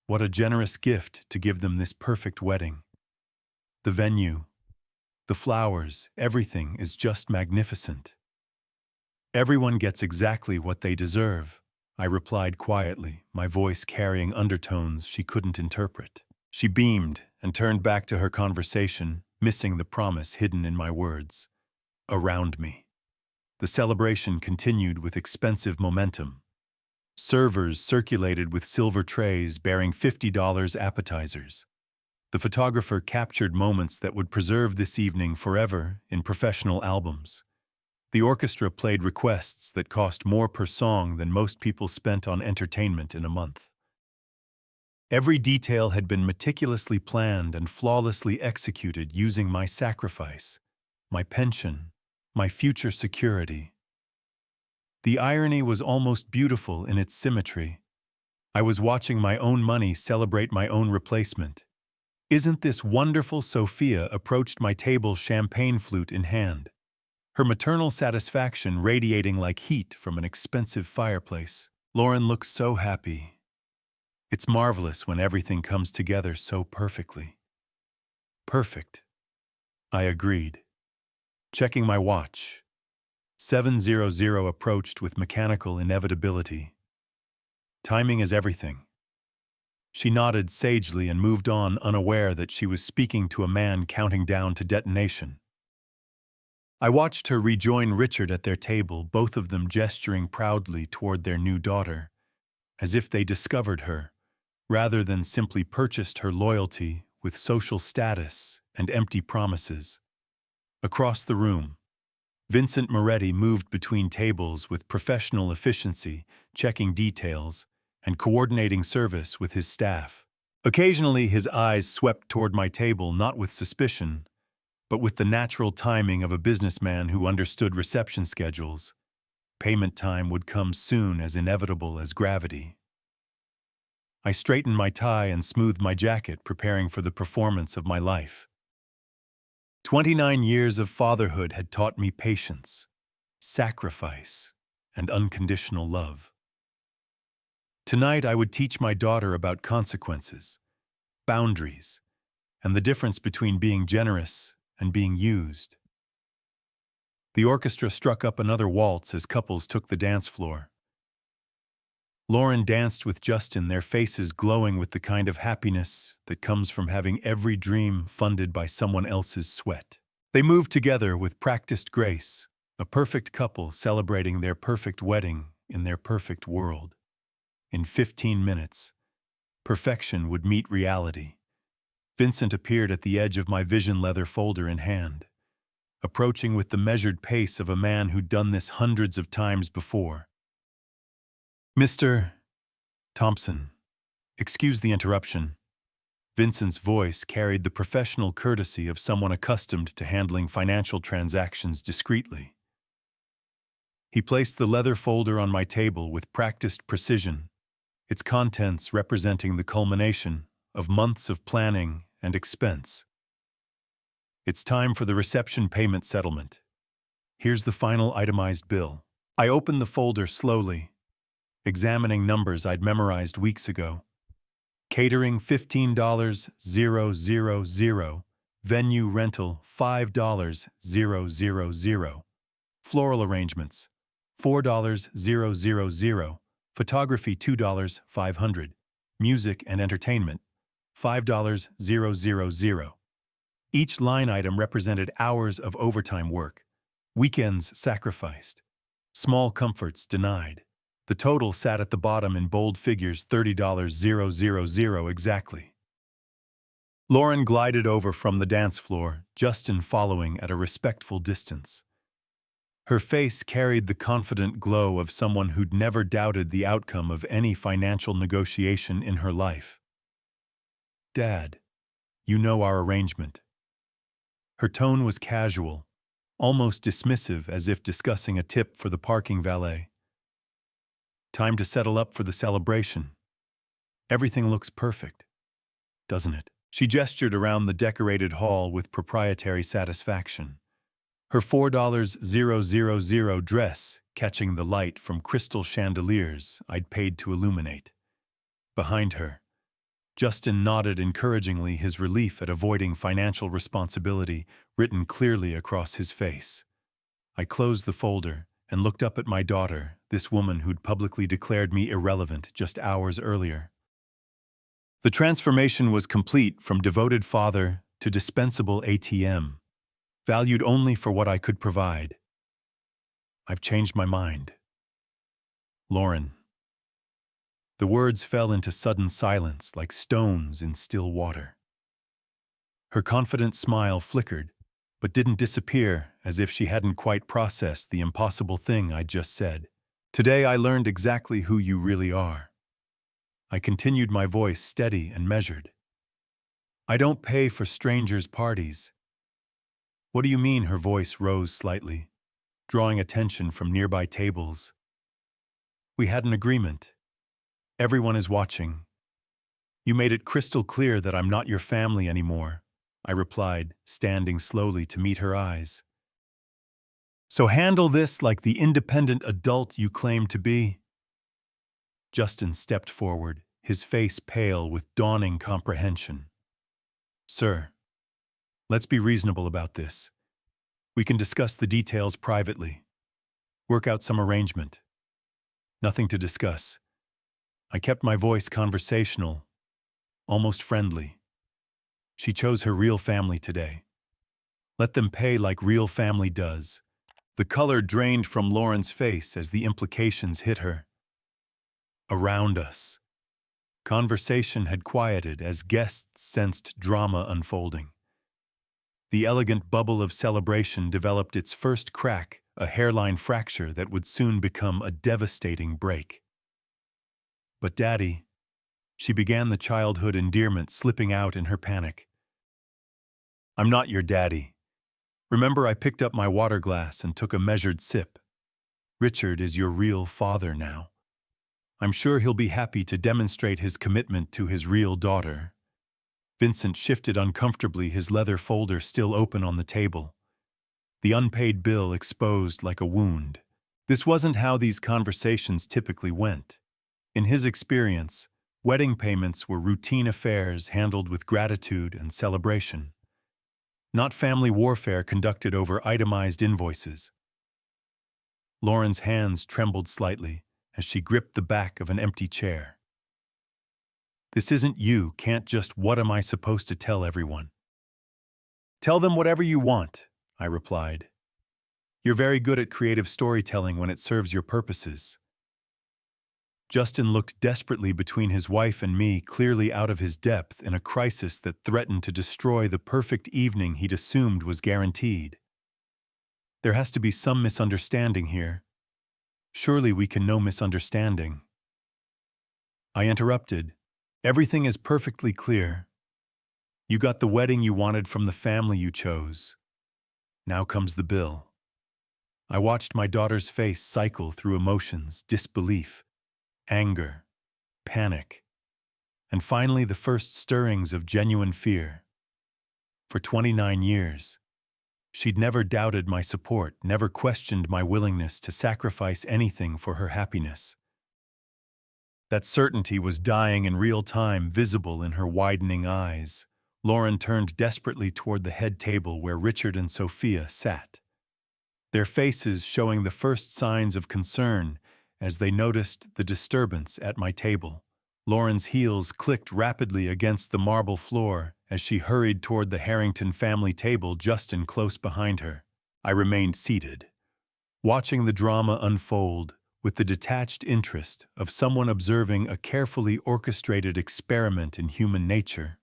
What a generous gift to give them this perfect wedding. The venue, the flowers, everything is just magnificent. Everyone gets exactly what they deserve, I replied quietly, my voice carrying undertones she couldn't interpret. She beamed and turned back to her conversation, missing the promise hidden in my words. Around me. The celebration continued with expensive momentum. Servers circulated with silver trays bearing $50 appetizers. The photographer captured moments that would preserve this evening forever in professional albums. The orchestra played requests that cost more per song than most people spent on entertainment in a month. Every detail had been meticulously planned and flawlessly executed using my sacrifice, my pension, my future security. The irony was almost beautiful in its symmetry. I was watching my own money celebrate my own replacement. "Isn't this wonderful?" Sophia approached my table, champagne flute in hand, her maternal satisfaction radiating like heat from an expensive fireplace. "Lauren looks so happy. It's marvelous when everything comes together so perfectly." "Perfect," I agreed. Checking my watch. 7:00 approached with mechanical inevitability. "Timing is everything." She nodded sagely and moved on, unaware that she was speaking to a man counting down to detonation. I watched her rejoin Richard at their table, both of them gesturing proudly toward their new daughter, as if they discovered her, rather than simply purchased her loyalty with social status and empty promises. Across the room, Vincent Moretti moved between tables with professional efficiency, checking details and coordinating service with his staff. Occasionally, his eyes swept toward my table, not with suspicion, but with the natural timing of a businessman who understood reception schedules. Payment time would come soon, as inevitable as gravity. I straightened my tie and smoothed my jacket, preparing for the performance of my life. 29 years of fatherhood had taught me patience, sacrifice, and unconditional love. Tonight I would teach my daughter about consequences, boundaries, and the difference between being generous and being used. The orchestra struck up another waltz as couples took the dance floor. Lauren danced with Justin, their faces glowing with the kind of happiness that comes from having every dream funded by someone else's sweat. They moved together with practiced grace, a perfect couple celebrating their perfect wedding in their perfect world. In 15 minutes, perfection would meet reality. Vincent appeared at the edge of my vision, leather folder in hand, approaching with the measured pace of a man who'd done this hundreds of times before. "Mr. Thompson, excuse the interruption." Vincent's voice carried the professional courtesy of someone accustomed to handling financial transactions discreetly. He placed the leather folder on my table with practiced precision, its contents representing the culmination of months of planning and expense. "It's time for the reception payment settlement. Here's the final itemized bill." I opened the folder slowly, examining numbers I'd memorized weeks ago. Catering $15,000. Venue rental $5,000. Floral arrangements $4,000. Photography $2,500. Music and entertainment $5,000. Each line item represented hours of overtime work, weekends sacrificed, small comforts denied. The total sat at the bottom in bold figures, $30,000 exactly. Lauren glided over from the dance floor, Justin following at a respectful distance. Her face carried the confident glow of someone who'd never doubted the outcome of any financial negotiation in her life. "Dad, you know our arrangement." Her tone was casual, almost dismissive, as if discussing a tip for the parking valet. "Time to settle up for the celebration. Everything looks perfect, doesn't it?" She gestured around the decorated hall with proprietary satisfaction, her $4,000 dress catching the light from crystal chandeliers I'd paid to illuminate. Behind her, Justin nodded encouragingly, his relief at avoiding financial responsibility written clearly across his face. I closed the folder and looked up at my daughter, this woman who'd publicly declared me irrelevant just hours earlier. The transformation was complete, from devoted father to dispensable ATM, valued only for what I could provide. "I've changed my mind. Lauren." The words fell into sudden silence like stones in still water. Her confident smile flickered, but didn't disappear, as if she hadn't quite processed the impossible thing I'd just said. Today I learned exactly who you really are. I continued, my voice steady and measured. I don't pay for strangers' parties. What do you mean? Her voice rose slightly, drawing attention from nearby tables. We had an agreement. Everyone is watching. You made it crystal clear that I'm not your family anymore, I replied, standing slowly to meet her eyes. So handle this like the independent adult you claim to be. Justin stepped forward, his face pale with dawning comprehension. Sir, let's be reasonable about this. We can discuss the details privately. Work out some arrangement. Nothing to discuss. I kept my voice conversational, almost friendly. She chose her real family today. Let them pay like real family does. The color drained from Lauren's face as the implications hit her. Around us, conversation had quieted as guests sensed drama unfolding. The elegant bubble of celebration developed its first crack, a hairline fracture that would soon become a devastating break. But Daddy, she began, the childhood endearment slipping out in her panic. I'm not your daddy. Remember, I picked up my water glass and took a measured sip. Richard is your real father now. I'm sure he'll be happy to demonstrate his commitment to his real daughter. Vincent shifted uncomfortably, his leather folder still open on the table. The unpaid bill exposed like a wound. This wasn't how these conversations typically went. In his experience, wedding payments were routine affairs handled with gratitude and celebration, not family warfare conducted over itemized invoices. Lauren's hands trembled slightly as she gripped the back of an empty chair. This isn't you, can't just, what am I supposed to tell everyone? Tell them whatever you want, I replied. You're very good at creative storytelling when it serves your purposes. Justin looked desperately between his wife and me, clearly out of his depth in a crisis that threatened to destroy the perfect evening he'd assumed was guaranteed. There has to be some misunderstanding here. Surely we can know misunderstanding. I interrupted. Everything is perfectly clear. You got the wedding you wanted from the family you chose. Now comes the bill. I watched my daughter's face cycle through emotions, disbelief, anger, panic, and finally the first stirrings of genuine fear. For 29 years, she'd never doubted my support, never questioned my willingness to sacrifice anything for her happiness. That certainty was dying in real time, visible in her widening eyes. Lauren turned desperately toward the head table where Richard and Sophia sat, their faces showing the first signs of concern as they noticed the disturbance at my table. Lauren's heels clicked rapidly against the marble floor as she hurried toward the Harrington family table, Justin close behind her. I remained seated, watching the drama unfold with the detached interest of someone observing a carefully orchestrated experiment in human nature.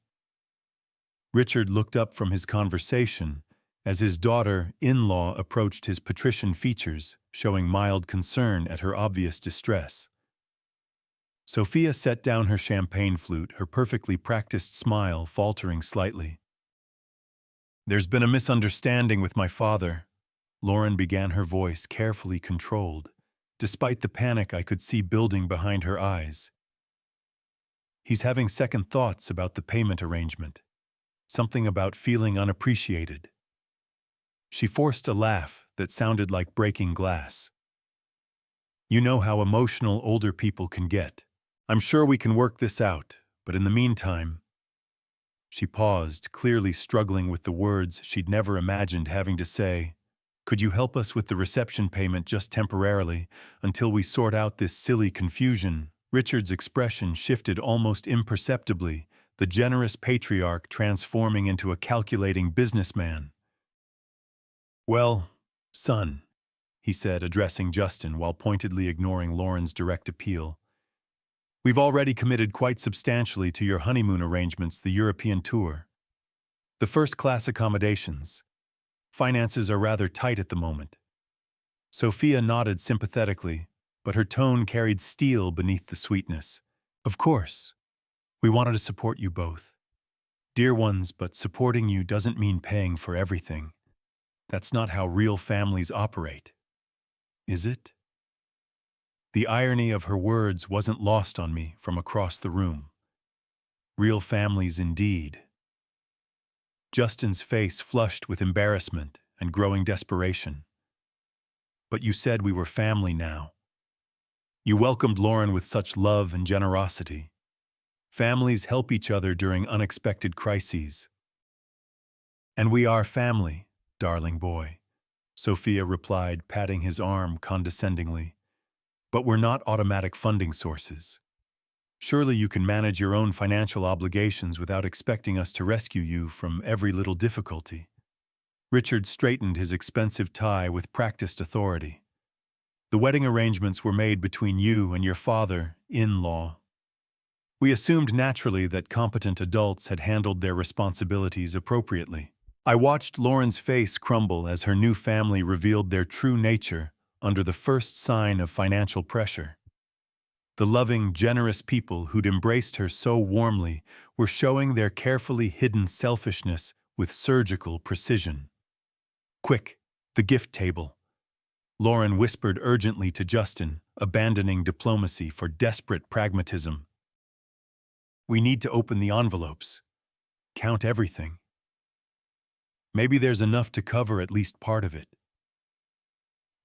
Richard looked up from his conversation as his daughter-in-law approached, his patrician features showing mild concern at her obvious distress. Sophia set down her champagne flute, her perfectly practiced smile faltering slightly. There's been a misunderstanding with my father. Lauren began, her voice carefully controlled, despite the panic I could see building behind her eyes. He's having second thoughts about the payment arrangement. Something about feeling unappreciated. She forced a laugh that sounded like breaking glass. You know how emotional older people can get. I'm sure we can work this out, but in the meantime... She paused, clearly struggling with the words she'd never imagined having to say. Could you help us with the reception payment just temporarily, until we sort out this silly confusion? Richard's expression shifted almost imperceptibly, the generous patriarch transforming into a calculating businessman. Well, son, he said, addressing Justin while pointedly ignoring Lauren's direct appeal. We've already committed quite substantially to your honeymoon arrangements, the European tour. The first-class accommodations. Finances are rather tight at the moment. Sophia nodded sympathetically, but her tone carried steel beneath the sweetness. Of course. We wanted to support you both. Dear ones, but supporting you doesn't mean paying for everything. That's not how real families operate. Is it? The irony of her words wasn't lost on me from across the room. Real families indeed. Justin's face flushed with embarrassment and growing desperation. But you said we were family now. You welcomed Lauren with such love and generosity. Families help each other during unexpected crises. And we are family, darling boy, Sophia replied, patting his arm condescendingly. But we're not automatic funding sources. Surely you can manage your own financial obligations without expecting us to rescue you from every little difficulty. Richard straightened his expensive tie with practiced authority. The wedding arrangements were made between you and your father-in-law. We assumed naturally that competent adults had handled their responsibilities appropriately. I watched Lauren's face crumble as her new family revealed their true nature under the first sign of financial pressure. The loving, generous people who'd embraced her so warmly were showing their carefully hidden selfishness with surgical precision. Quick, the gift table. Lauren whispered urgently to Justin, abandoning diplomacy for desperate pragmatism. We need to open the envelopes. Count everything. Maybe there's enough to cover at least part of it.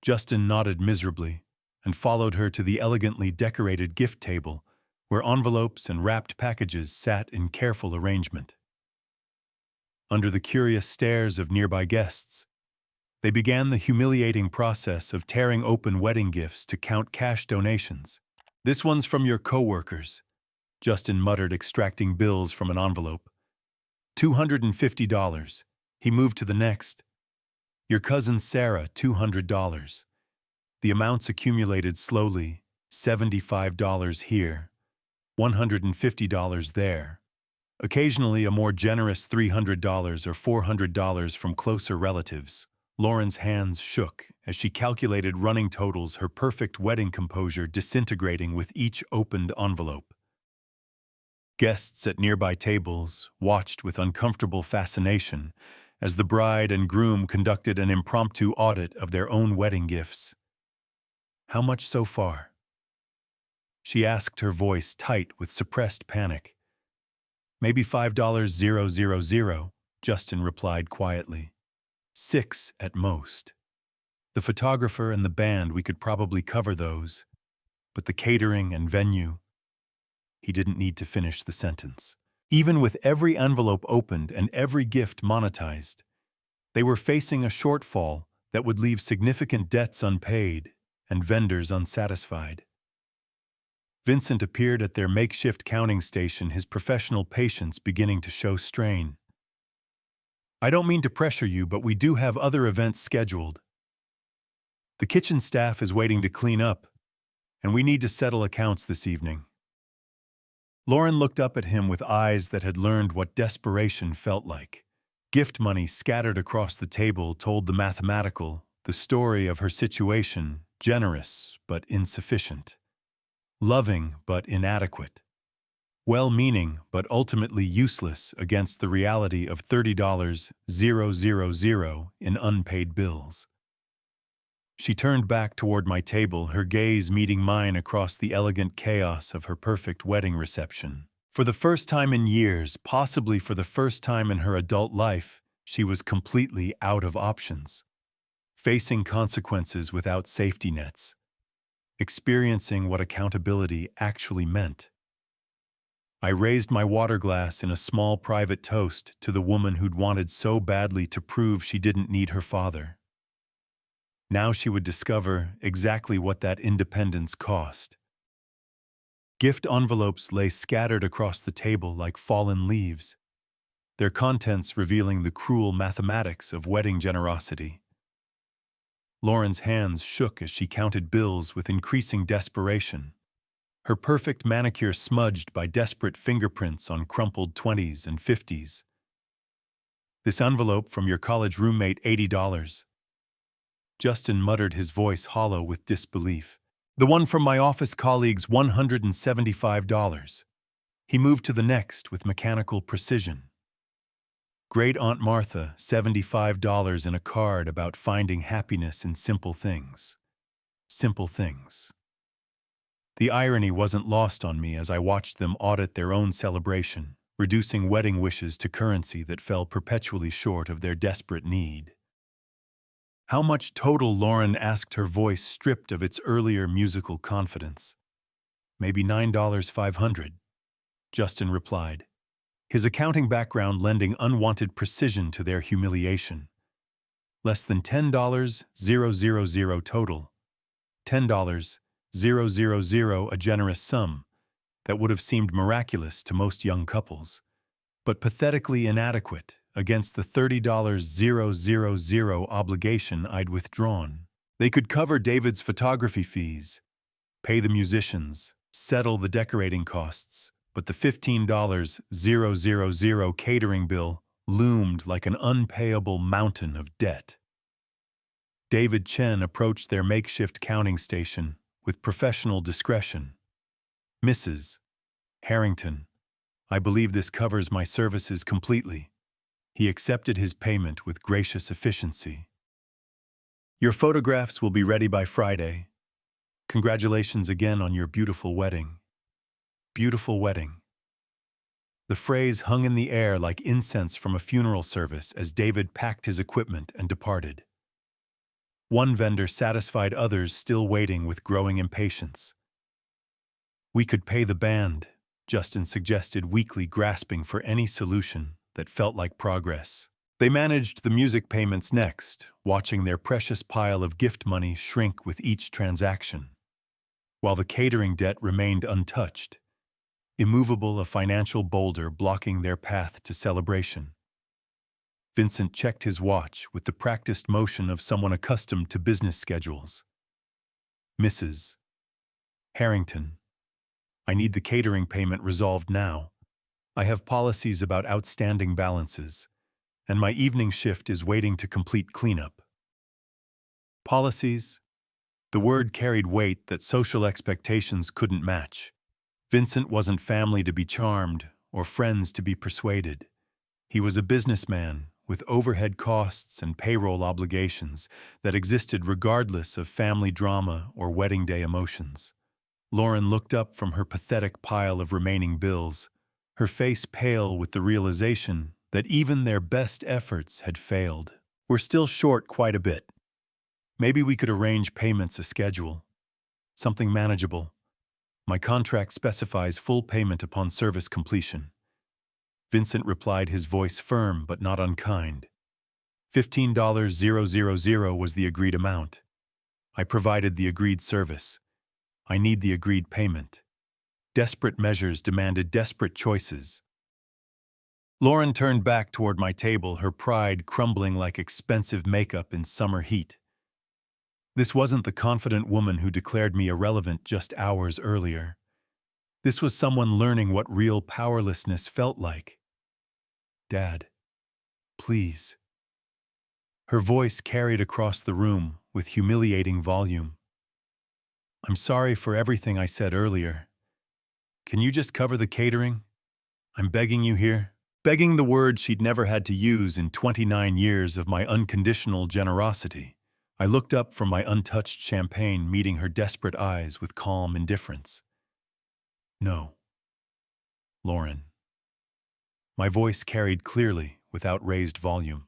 Justin nodded miserably and followed her to the elegantly decorated gift table, where envelopes and wrapped packages sat in careful arrangement. Under the curious stares of nearby guests, they began the humiliating process of tearing open wedding gifts to count cash donations. This one's from your coworkers, Justin muttered, extracting bills from an envelope. $250. He moved to the next. Your cousin Sarah, $200. The amounts accumulated slowly, $75 here, $150 there. Occasionally a more generous $300 or $400 from closer relatives. Lauren's hands shook as she calculated running totals, her perfect wedding composure disintegrating with each opened envelope. Guests at nearby tables watched with uncomfortable fascination as the bride and groom conducted an impromptu audit of their own wedding gifts. How much so far? She asked, her voice tight with suppressed panic. Maybe $5,000, Justin replied quietly. $6 at most. The photographer and the band, we could probably cover those. But the catering and venue... He didn't need to finish the sentence. Even with every envelope opened and every gift monetized, they were facing a shortfall that would leave significant debts unpaid and vendors unsatisfied. Vincent appeared at their makeshift counting station, his professional patience beginning to show strain. I don't mean to pressure you, but we do have other events scheduled. The kitchen staff is waiting to clean up, and we need to settle accounts this evening. Lauren looked up at him with eyes that had learned what desperation felt like. Gift money scattered across the table told the story of her situation, generous but insufficient, loving but inadequate, well-meaning but ultimately useless against the reality of $30,000 in unpaid bills. She turned back toward my table, her gaze meeting mine across the elegant chaos of her perfect wedding reception. For the first time in years, possibly for the first time in her adult life, she was completely out of options. Facing consequences without safety nets. Experiencing what accountability actually meant. I raised my water glass in a small private toast to the woman who'd wanted so badly to prove she didn't need her father. Now she would discover exactly what that independence cost. Gift envelopes lay scattered across the table like fallen leaves, their contents revealing the cruel mathematics of wedding generosity. Lauren's hands shook as she counted bills with increasing desperation. her perfect manicure smudged by desperate fingerprints on crumpled 20s and 50s. "This envelope from your college roommate, $80. Justin muttered, his voice hollow with disbelief. "The one from my office colleagues, $175. He moved to the next with mechanical precision. "Great Aunt Martha, $75 in a card about finding happiness in simple things." Simple things. The irony wasn't lost on me as I watched them audit their own celebration, reducing wedding wishes to currency that fell perpetually short of their desperate need. "How much total?" Lauren asked, her voice stripped of its earlier musical confidence. "Maybe $9,500, Justin replied, his accounting background lending unwanted precision to their humiliation. "Less than $10,000 total. $10,000, a generous sum that would have seemed miraculous to most young couples, but pathetically inadequate against the $30,000 obligation I'd withdrawn. They could cover David's photography fees, pay the musicians, settle the decorating costs, but the $15,000 catering bill loomed like an unpayable mountain of debt." David Chen approached their makeshift counting station with professional discretion. "Mrs. Harrington, I believe this covers my services completely." He accepted his payment with gracious efficiency. "Your photographs will be ready by Friday. Congratulations again on your beautiful wedding." Beautiful wedding. The phrase hung in the air like incense from a funeral service as David packed his equipment and departed. One vendor satisfied others still waiting with growing impatience. "We could pay the band," Justin suggested, weakly grasping for any solution that felt like progress. They managed the music payments next, watching their precious pile of gift money shrink with each transaction, while the catering debt remained untouched, immovable, a financial boulder blocking their path to celebration. Vincent checked his watch with the practiced motion of someone accustomed to business schedules. "Mrs. Harrington, I need the catering payment resolved now. I have policies about outstanding balances, and my evening shift is waiting to complete cleanup." Policies? The word carried weight that social expectations couldn't match. Vincent wasn't family to be charmed or friends to be persuaded. He was a businessman with overhead costs and payroll obligations that existed regardless of family drama or wedding day emotions. Lauren looked up from her pathetic pile of remaining bills, her face pale with the realization that even their best efforts had failed. "We're still short quite a bit. Maybe we could arrange payments a schedule. Something manageable. My contract specifies full payment upon service completion." Vincent replied, his voice firm but not unkind. $15,000 was the agreed amount. I provided the agreed service. I need the agreed payment. Desperate measures demanded desperate choices. Lauren turned back toward my table, her pride crumbling like expensive makeup in summer heat. This wasn't the confident woman who declared me irrelevant just hours earlier. This was someone learning what real powerlessness felt like. "Dad, please." Her voice carried across the room with humiliating volume. "I'm sorry for everything I said earlier. Can you just cover the catering? I'm begging you here." Begging, the word she'd never had to use in 29 years of my unconditional generosity. I looked up from my untouched champagne, meeting her desperate eyes with calm indifference. "No, Lauren." My voice carried clearly, without raised volume.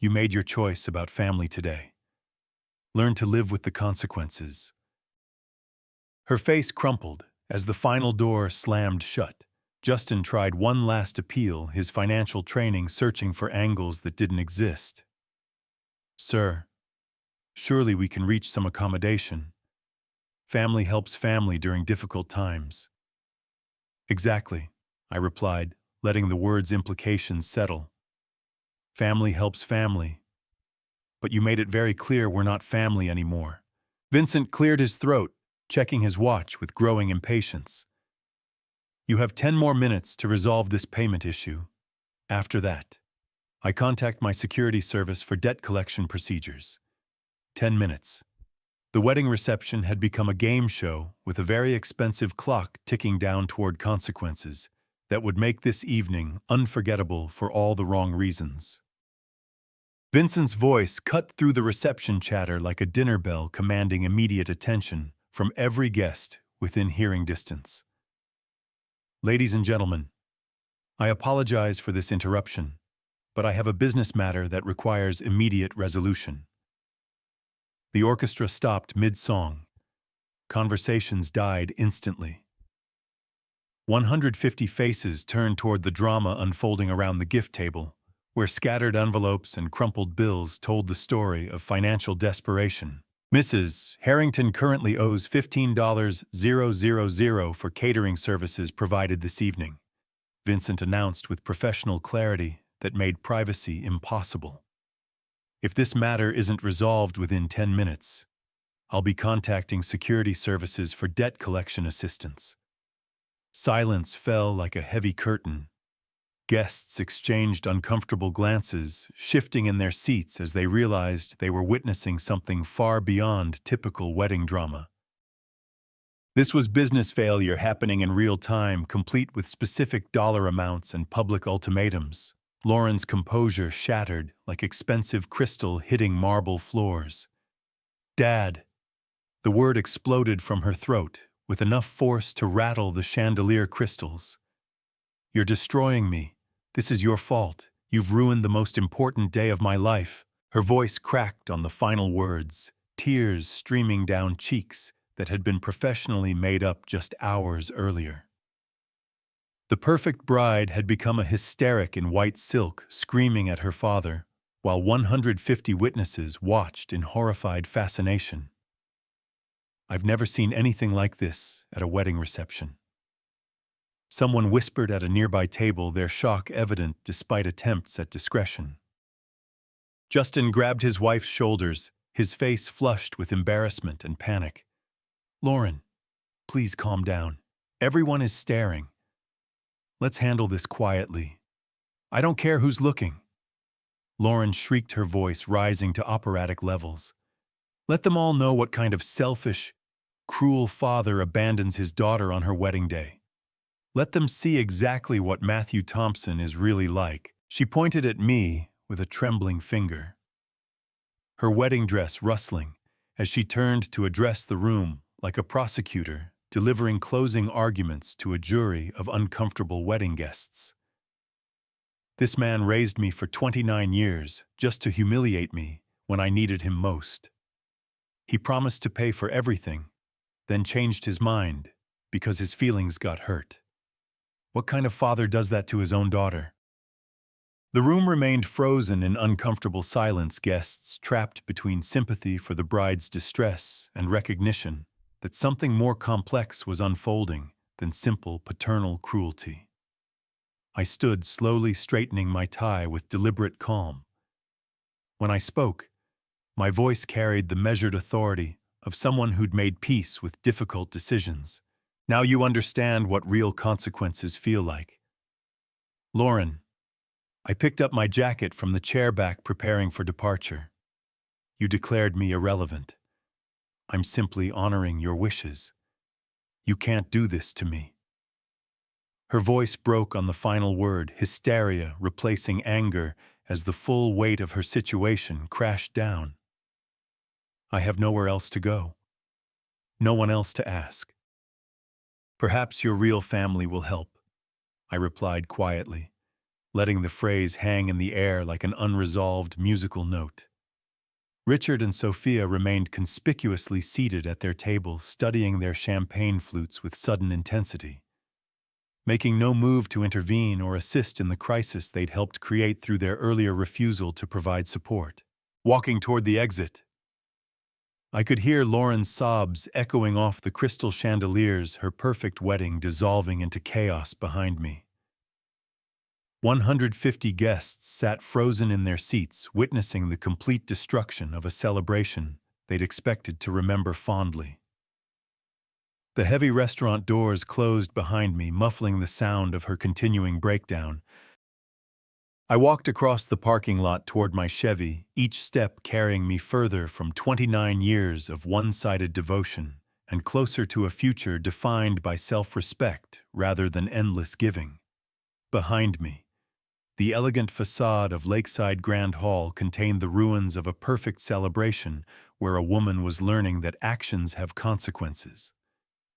"You made your choice about family today. Learn to live with the consequences." Her face crumpled as the final door slammed shut. Justin tried one last appeal, his financial training searching for angles that didn't exist. "Sir, surely we can reach some accommodation. Family helps family during difficult times." "Exactly," I replied, letting the word's implications settle. "Family helps family. But you made it very clear we're not family anymore." Vincent cleared his throat, checking his watch with growing impatience. You have 10 more minutes to resolve this payment issue. After that, I contact my security service for debt collection procedures. 10 minutes. The wedding reception had become a game show with a very expensive clock ticking down toward consequences that would make this evening unforgettable for all the wrong reasons. Vincent's voice cut through the reception chatter like a dinner bell commanding immediate attention from every guest within hearing distance. Ladies and gentlemen, I apologize for this interruption, but I have a business matter that requires immediate resolution. The orchestra stopped mid-song. Conversations died instantly. 150 faces turned toward the drama unfolding around the gift table, where scattered envelopes and crumpled bills told the story of financial desperation. Mrs. Harrington currently owes $15,000 for catering services provided this evening, Vincent announced with professional clarity that made privacy impossible. If this matter isn't resolved within 10 minutes, I'll be contacting security services for debt collection assistance. Silence fell like a heavy curtain. Guests exchanged uncomfortable glances, shifting in their seats as they realized they were witnessing something far beyond typical wedding drama. This was business failure happening in real time, complete with specific dollar amounts and public ultimatums. Lauren's composure shattered like expensive crystal hitting marble floors. "Dad!" The word exploded from her throat, with enough force to rattle the chandelier crystals. "You're destroying me. This is your fault. You've ruined the most important day of my life." Her voice cracked on the final words, tears streaming down cheeks that had been professionally made up just hours earlier. The perfect bride had become a hysteric in white silk, screaming at her father, while 150 witnesses watched in horrified fascination. I've never seen anything like this at a wedding reception. Someone whispered at a nearby table, their shock evident despite attempts at discretion. Justin grabbed his wife's shoulders, his face flushed with embarrassment and panic. "Lauren, please calm down. Everyone is staring. Let's handle this quietly. I don't care who's looking." Lauren shrieked, her voice rising to operatic levels. "Let them all know what kind of selfish, cruel father abandons his daughter on her wedding day. Let them see exactly what Matthew Thompson is really like." She pointed at me with a trembling finger, her wedding dress rustling as she turned to address the room like a prosecutor delivering closing arguments to a jury of uncomfortable wedding guests. This man raised me for 29 years just to humiliate me when I needed him most. He promised to pay for everything, then changed his mind because his feelings got hurt. What kind of father does that to his own daughter? The room remained frozen in uncomfortable silence, guests trapped between sympathy for the bride's distress and recognition that something more complex was unfolding than simple paternal cruelty. I stood slowly straightening my tie with deliberate calm. When I spoke, my voice carried the measured authority of someone who'd made peace with difficult decisions. Now you understand what real consequences feel like. Lauren, I picked up my jacket from the chair back preparing for departure. You declared me irrelevant. I'm simply honoring your wishes. You can't do this to me. Her voice broke on the final word, hysteria replacing anger as the full weight of her situation crashed down. I have nowhere else to go. No one else to ask. Perhaps your real family will help, I replied quietly, letting the phrase hang in the air like an unresolved musical note. Richard and Sophia remained conspicuously seated at their table, studying their champagne flutes with sudden intensity, making no move to intervene or assist in the crisis they'd helped create through their earlier refusal to provide support. Walking toward the exit, I could hear Lauren's sobs echoing off the crystal chandeliers, her perfect wedding dissolving into chaos behind me. 150 guests sat frozen in their seats, witnessing the complete destruction of a celebration they'd expected to remember fondly. The heavy restaurant doors closed behind me, muffling the sound of her continuing breakdown. I walked across the parking lot toward my Chevy, each step carrying me further from 29 years of one-sided devotion and closer to a future defined by self-respect rather than endless giving. Behind me, the elegant facade of Lakeside Grand Hall contained the ruins of a perfect celebration where a woman was learning that actions have consequences,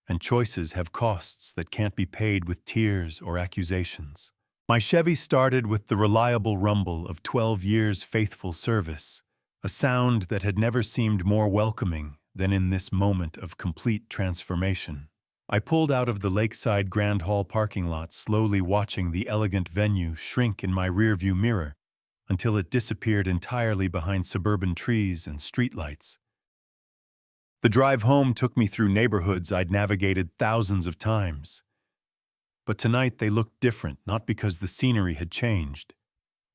and choices have costs that can't be paid with tears or accusations. My Chevy started with the reliable rumble of 12 years' faithful service, a sound that had never seemed more welcoming than in this moment of complete transformation. I pulled out of the Lakeside Grand Hall parking lot, slowly watching the elegant venue shrink in my rearview mirror until it disappeared entirely behind suburban trees and streetlights. The drive home took me through neighborhoods I'd navigated thousands of times. But tonight they looked different, not because the scenery had changed,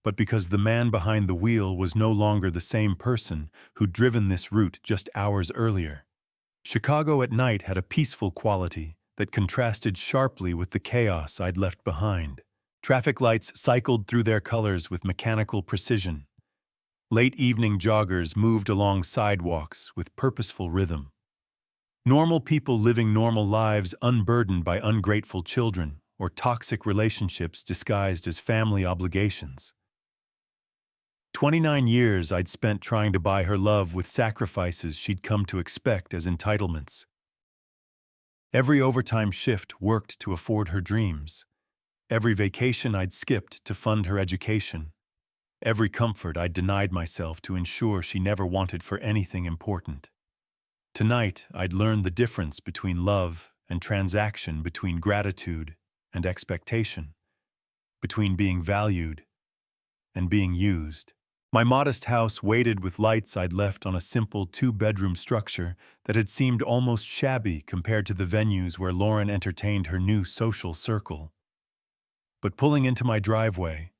but because the man behind the wheel was no longer the same person who'd driven this route just hours earlier. Chicago at night had a peaceful quality that contrasted sharply with the chaos I'd left behind. Traffic lights cycled through their colors with mechanical precision. Late evening joggers moved along sidewalks with purposeful rhythm. Normal people living normal lives, unburdened by ungrateful children or toxic relationships disguised as family obligations. 29 years I'd spent trying to buy her love with sacrifices she'd come to expect as entitlements. Every overtime shift worked to afford her dreams. Every vacation I'd skipped to fund her education. Every comfort I'd denied myself to ensure she never wanted for anything important. Tonight, I'd learned the difference between love and transaction, between gratitude and expectation, between being valued and being used. My modest house waited with lights I'd left on a simple two-bedroom structure that had seemed almost shabby compared to the venues where Lauren entertained her new social circle. But pulling into my driveway,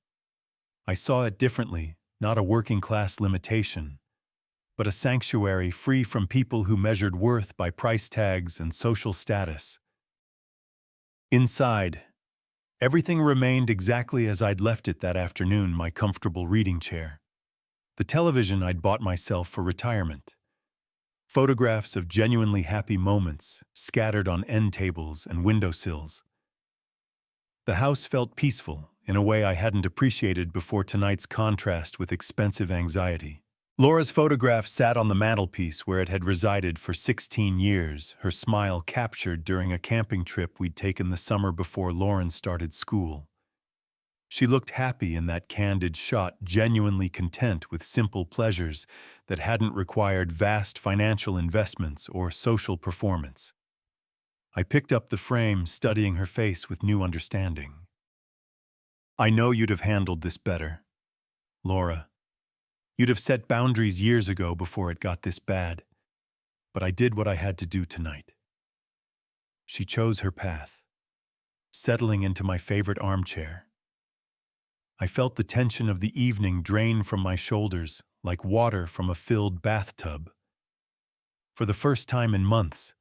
I saw it differently, not a working-class limitation, but a sanctuary free from people who measured worth by price tags and social status. Inside, everything remained exactly as I'd left it that afternoon, my comfortable reading chair. The television I'd bought myself for retirement. Photographs of genuinely happy moments scattered on end tables and windowsills. The house felt peaceful in a way I hadn't appreciated before tonight's contrast with expensive anxiety. Laura's photograph sat on the mantelpiece where it had resided for 16 years, her smile captured during a camping trip we'd taken the summer before Lauren started school. She looked happy in that candid shot, genuinely content with simple pleasures that hadn't required vast financial investments or social performance. I picked up the frame, studying her face with new understanding. "I know you'd have handled this better, Laura. You'd have set boundaries years ago before it got this bad. But I did what I had to do tonight." She chose her path, settling into my favorite armchair. I felt the tension of the evening drain from my shoulders like water from a filled bathtub. For the first time in months,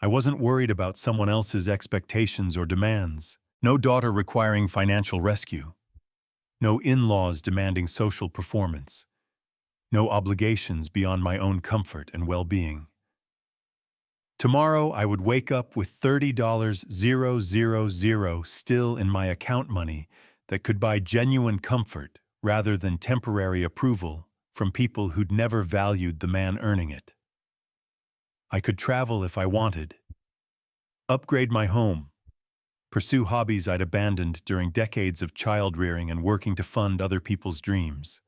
I wasn't worried about someone else's expectations or demands. No daughter requiring financial rescue. No in-laws demanding social performance. No obligations beyond my own comfort and well-being. Tomorrow I would wake up with $30,000 still in my account, money that could buy genuine comfort rather than temporary approval from people who'd never valued the man earning it. I could travel if I wanted, upgrade my home, pursue hobbies I'd abandoned during decades of child-rearing and working to fund other people's dreams.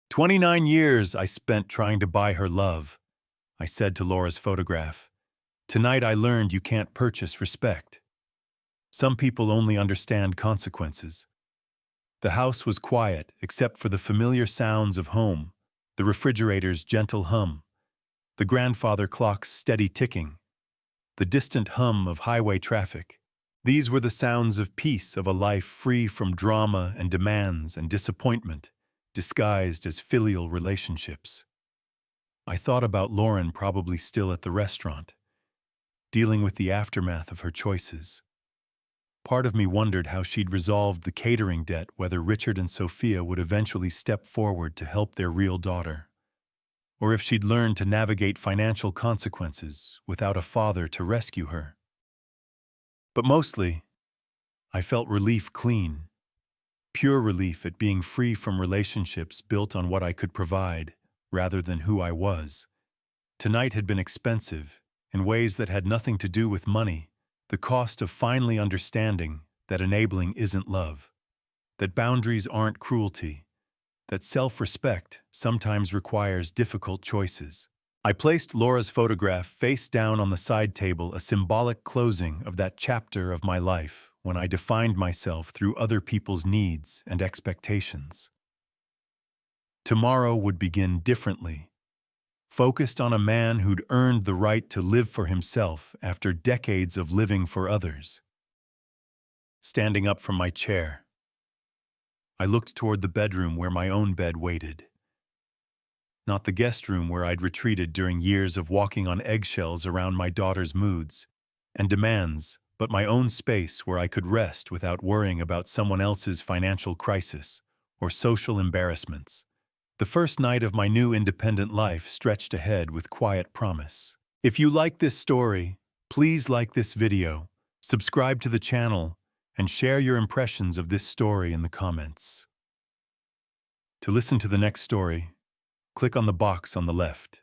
29 years I spent trying to buy her love, I said to Laura's photograph. Tonight I learned you can't purchase respect. Some people only understand consequences. The house was quiet except for the familiar sounds of home, the refrigerator's gentle hum, the grandfather clock's steady ticking, the distant hum of highway traffic. These were the sounds of peace, of a life free from drama and demands and disappointment, disguised as filial relationships. I thought about Lauren, probably still at the restaurant, dealing with the aftermath of her choices. Part of me wondered how she'd resolved the catering debt, whether Richard and Sophia would eventually step forward to help their real daughter, or if she'd learned to navigate financial consequences without a father to rescue her. But mostly, I felt relief, pure relief at being free from relationships built on what I could provide rather than who I was. Tonight had been expensive in ways that had nothing to do with money, the cost of finally understanding that enabling isn't love, that boundaries aren't cruelty, that self-respect sometimes requires difficult choices. I placed Laura's photograph face down on the side table, a symbolic closing of that chapter of my life when I defined myself through other people's needs and expectations. Tomorrow would begin differently, focused on a man who'd earned the right to live for himself after decades of living for others. Standing up from my chair, I looked toward the bedroom where my own bed waited. Not the guest room where I'd retreated during years of walking on eggshells around my daughter's moods and demands, but my own space where I could rest without worrying about someone else's financial crisis or social embarrassments. The first night of my new independent life stretched ahead with quiet promise. If you like this story, please like this video, subscribe to the channel, and share your impressions of this story in the comments. To listen to the next story, click on the box on the left.